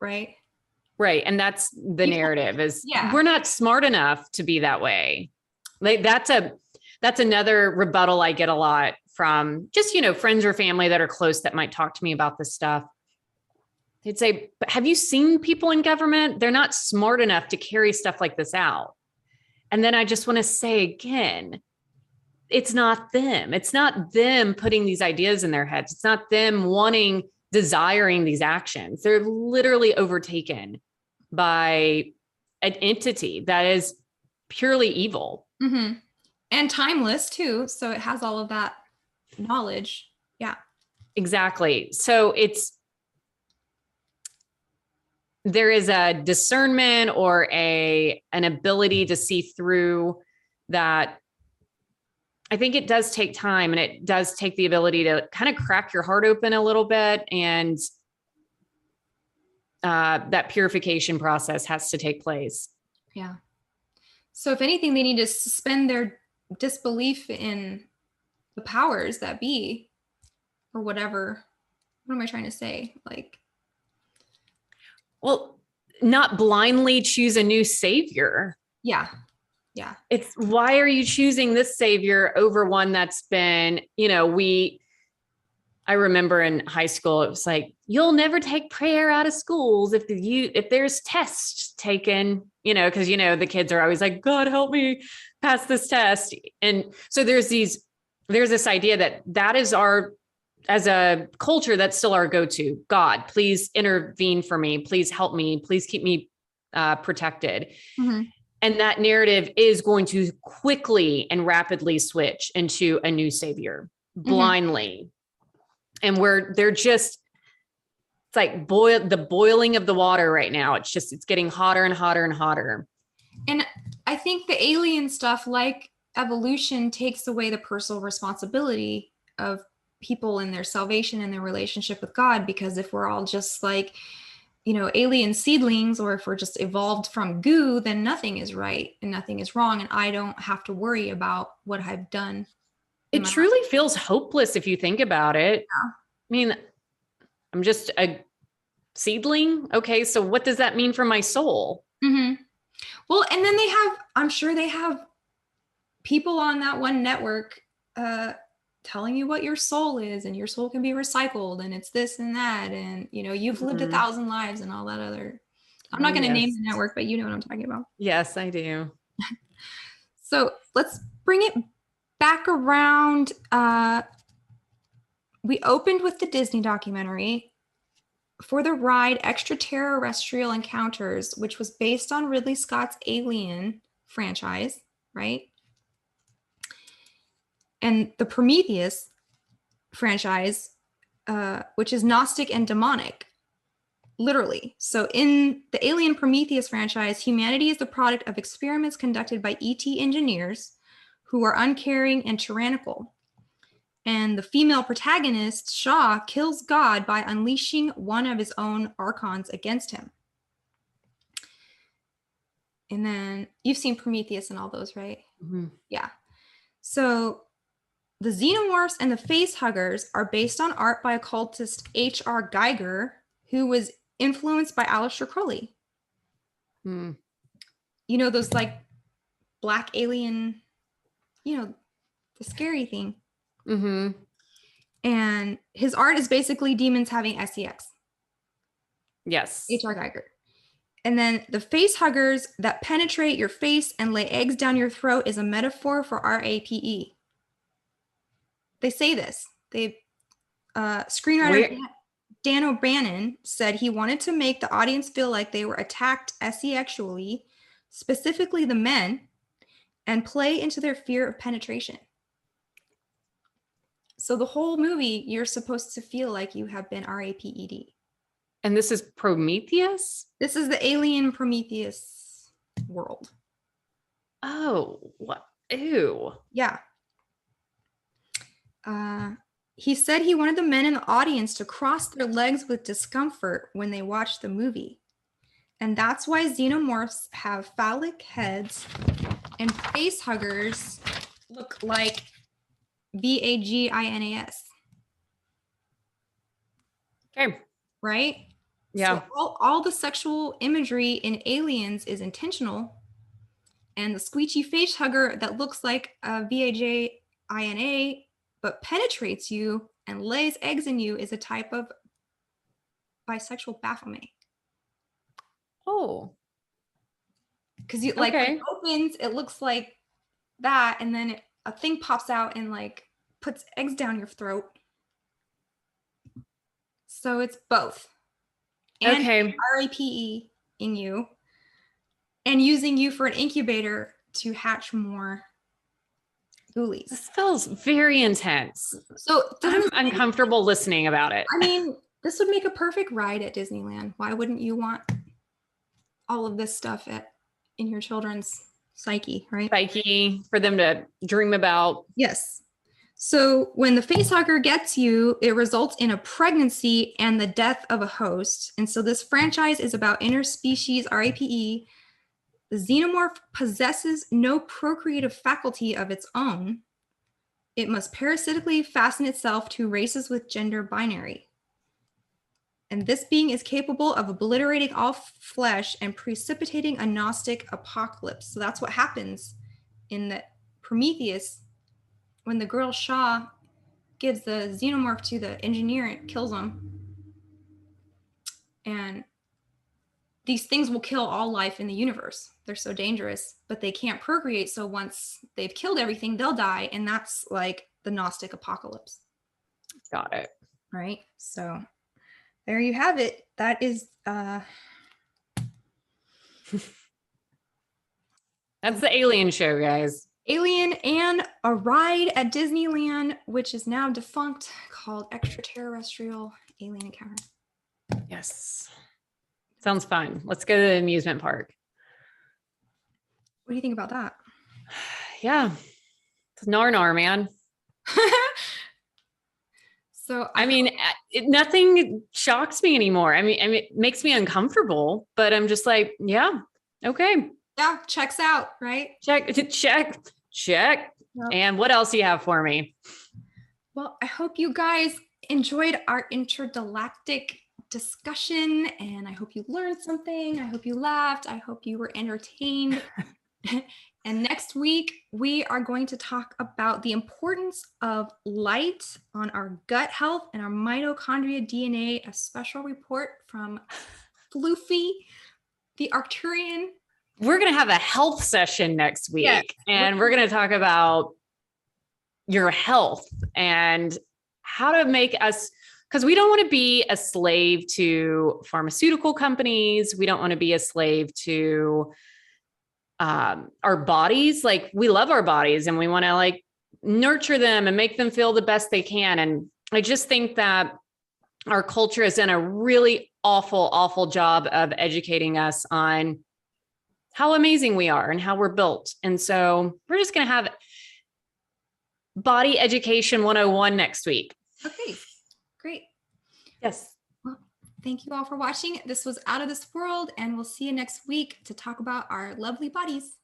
Speaker 1: Right?
Speaker 2: Right. And that's the narrative is we're not smart enough to be that way. Like that's another rebuttal I get a lot from just, friends or family that are close that might talk to me about this stuff. They'd say, but have you seen people in government? They're not smart enough to carry stuff like this out. And then I just want to say again, it's not them. It's not them putting these ideas in their heads. It's not them desiring these actions. They're literally overtaken by an entity that is purely evil.
Speaker 1: Mm-hmm. And timeless too. So it has all of that knowledge. Yeah.
Speaker 2: Exactly. So there is a discernment or an ability to see through that. I think it does take time, and it does take the ability to kind of crack your heart open a little bit. And that purification process has to take place.
Speaker 1: Yeah. So if anything, they need to suspend their disbelief in the powers that be, or whatever. What am I trying to say?
Speaker 2: Well, not blindly choose a new savior.
Speaker 1: Yeah. Yeah.
Speaker 2: It's why are you choosing this savior over one that's been, I remember in high school, it was like, you'll never take prayer out of schools if there's tests taken, because, the kids are always like, God, help me pass this test. And so there's this idea that is as a culture, that's still our go-to. God, please intervene for me. Please help me. Please keep me protected. Mm-hmm. And that narrative is going to quickly and rapidly switch into a new savior blindly. Mm-hmm. And it's like the boiling of the water right now. It's getting hotter and hotter and hotter.
Speaker 1: And I think the alien stuff, like evolution, takes away the personal responsibility of people and their salvation and their relationship with God, because if we're all just like, alien seedlings, or if we're just evolved from goo, then nothing is right and nothing is wrong. And I don't have to worry about what I've done.
Speaker 2: It truly feels hopeless if you think about it.
Speaker 1: Yeah.
Speaker 2: I mean, I'm just a seedling. Okay, so what does that mean for my soul?
Speaker 1: Mm-hmm. Well, and then I'm sure they have people on that one network telling you what your soul is, and your soul can be recycled, and it's this and that, and you've lived 1,000 lives and all that other. I'm not going to name the network, but you know what I'm talking about.
Speaker 2: Yes, I do.
Speaker 1: So let's bring it back around. We opened with the Disney documentary For the Ride Extraterrestrial Encounters, which was based on Ridley Scott's Alien franchise, right? And the Prometheus franchise, which is Gnostic and demonic, literally. So in the Alien Prometheus franchise, humanity is the product of experiments conducted by ET engineers who are uncaring and tyrannical. And the female protagonist, Shaw, kills God by unleashing one of his own archons against him. And then you've seen Prometheus and all those, right?
Speaker 2: Mm-hmm.
Speaker 1: Yeah. So the xenomorphs and the face huggers are based on art by occultist H.R. Geiger, who was influenced by Aleister Crowley.
Speaker 2: Mm.
Speaker 1: Those like black alien, the scary thing.
Speaker 2: Mm-hmm.
Speaker 1: And his art is basically demons having sex.
Speaker 2: Yes.
Speaker 1: H.R. Geiger. And then the face huggers that penetrate your face and lay eggs down your throat is a metaphor for RAPE. They say this. Screenwriter Dan O'Bannon said he wanted to make the audience feel like they were attacked sexually, specifically the men, and play into their fear of penetration. So the whole movie, you're supposed to feel like you have been RAPED.
Speaker 2: And this is Prometheus?
Speaker 1: This is the Alien Prometheus world.
Speaker 2: Oh, what? Ew.
Speaker 1: Yeah. He said he wanted the men in the audience to cross their legs with discomfort when they watched the movie. And that's why xenomorphs have phallic heads and face huggers look like vaginas.
Speaker 2: Okay.
Speaker 1: Right?
Speaker 2: Yeah.
Speaker 1: So all the sexual imagery in Aliens is intentional. And the squeegee face hugger that looks like a vagina but penetrates you and lays eggs in you is a type of bisexual Baphomet.
Speaker 2: Oh.
Speaker 1: Because when it opens, it looks like that, and then a thing pops out and like puts eggs down your throat. So it's both. And RAPE in you, and using you for an incubator to hatch more ghoulies.
Speaker 2: This feels very intense.
Speaker 1: So
Speaker 2: I'm uncomfortable listening about it.
Speaker 1: I mean, this would make a perfect ride at Disneyland. Why wouldn't you want all of this stuff in your children's psyche, right?
Speaker 2: Psyche for them to dream about.
Speaker 1: Yes. So when the facehugger gets you, it results in a pregnancy and the death of a host. And so this franchise is about interspecies RAPE. The xenomorph possesses no procreative faculty of its own. It must parasitically fasten itself to races with gender binary. And this being is capable of obliterating all flesh and precipitating a Gnostic apocalypse. So that's what happens in the Prometheus when the girl Shaw gives the xenomorph to the engineer and kills him. And these things will kill all life in the universe. They're so dangerous, but they can't procreate. So once they've killed everything, they'll die. And that's like the Gnostic apocalypse.
Speaker 2: Got it.
Speaker 1: Right. So there you have it. That is
Speaker 2: that's the Alien show, guys.
Speaker 1: Alien and a ride at Disneyland, which is now defunct, called Extraterrestrial Alien Encounter.
Speaker 2: Yes. Sounds fun. Let's go to the amusement park.
Speaker 1: What do you think about that?
Speaker 2: Yeah. It's nar, man.
Speaker 1: So
Speaker 2: I mean, nothing shocks me anymore. I mean, it makes me uncomfortable, but I'm just like, yeah, okay.
Speaker 1: yeah, checks out, right?
Speaker 2: Check. Yep. And what else do you have for me?
Speaker 1: Well, I hope you guys enjoyed our intergalactic discussion, and I hope you learned something. I hope you laughed. I hope you were entertained. And next week, we are going to talk about the importance of light on our gut health and our mitochondria DNA, a special report from Floofy, the Arcturian.
Speaker 2: We're going to have a health session next week,
Speaker 1: Yes.
Speaker 2: and we're going to talk about your health and how to make us, because we don't want to be a slave to pharmaceutical companies. We don't want to be a slave to our bodies. Like, we love our bodies and we want to like nurture them and make them feel the best they can. And I just think that our culture has done a really awful job of educating us on how amazing we are and how we're built. And so we're just going to have Body Education 101 next week.
Speaker 1: Okay, great.
Speaker 2: Yes.
Speaker 1: Well, thank you all for watching. This was Out of This World, and we'll see you next week to talk about our lovely bodies.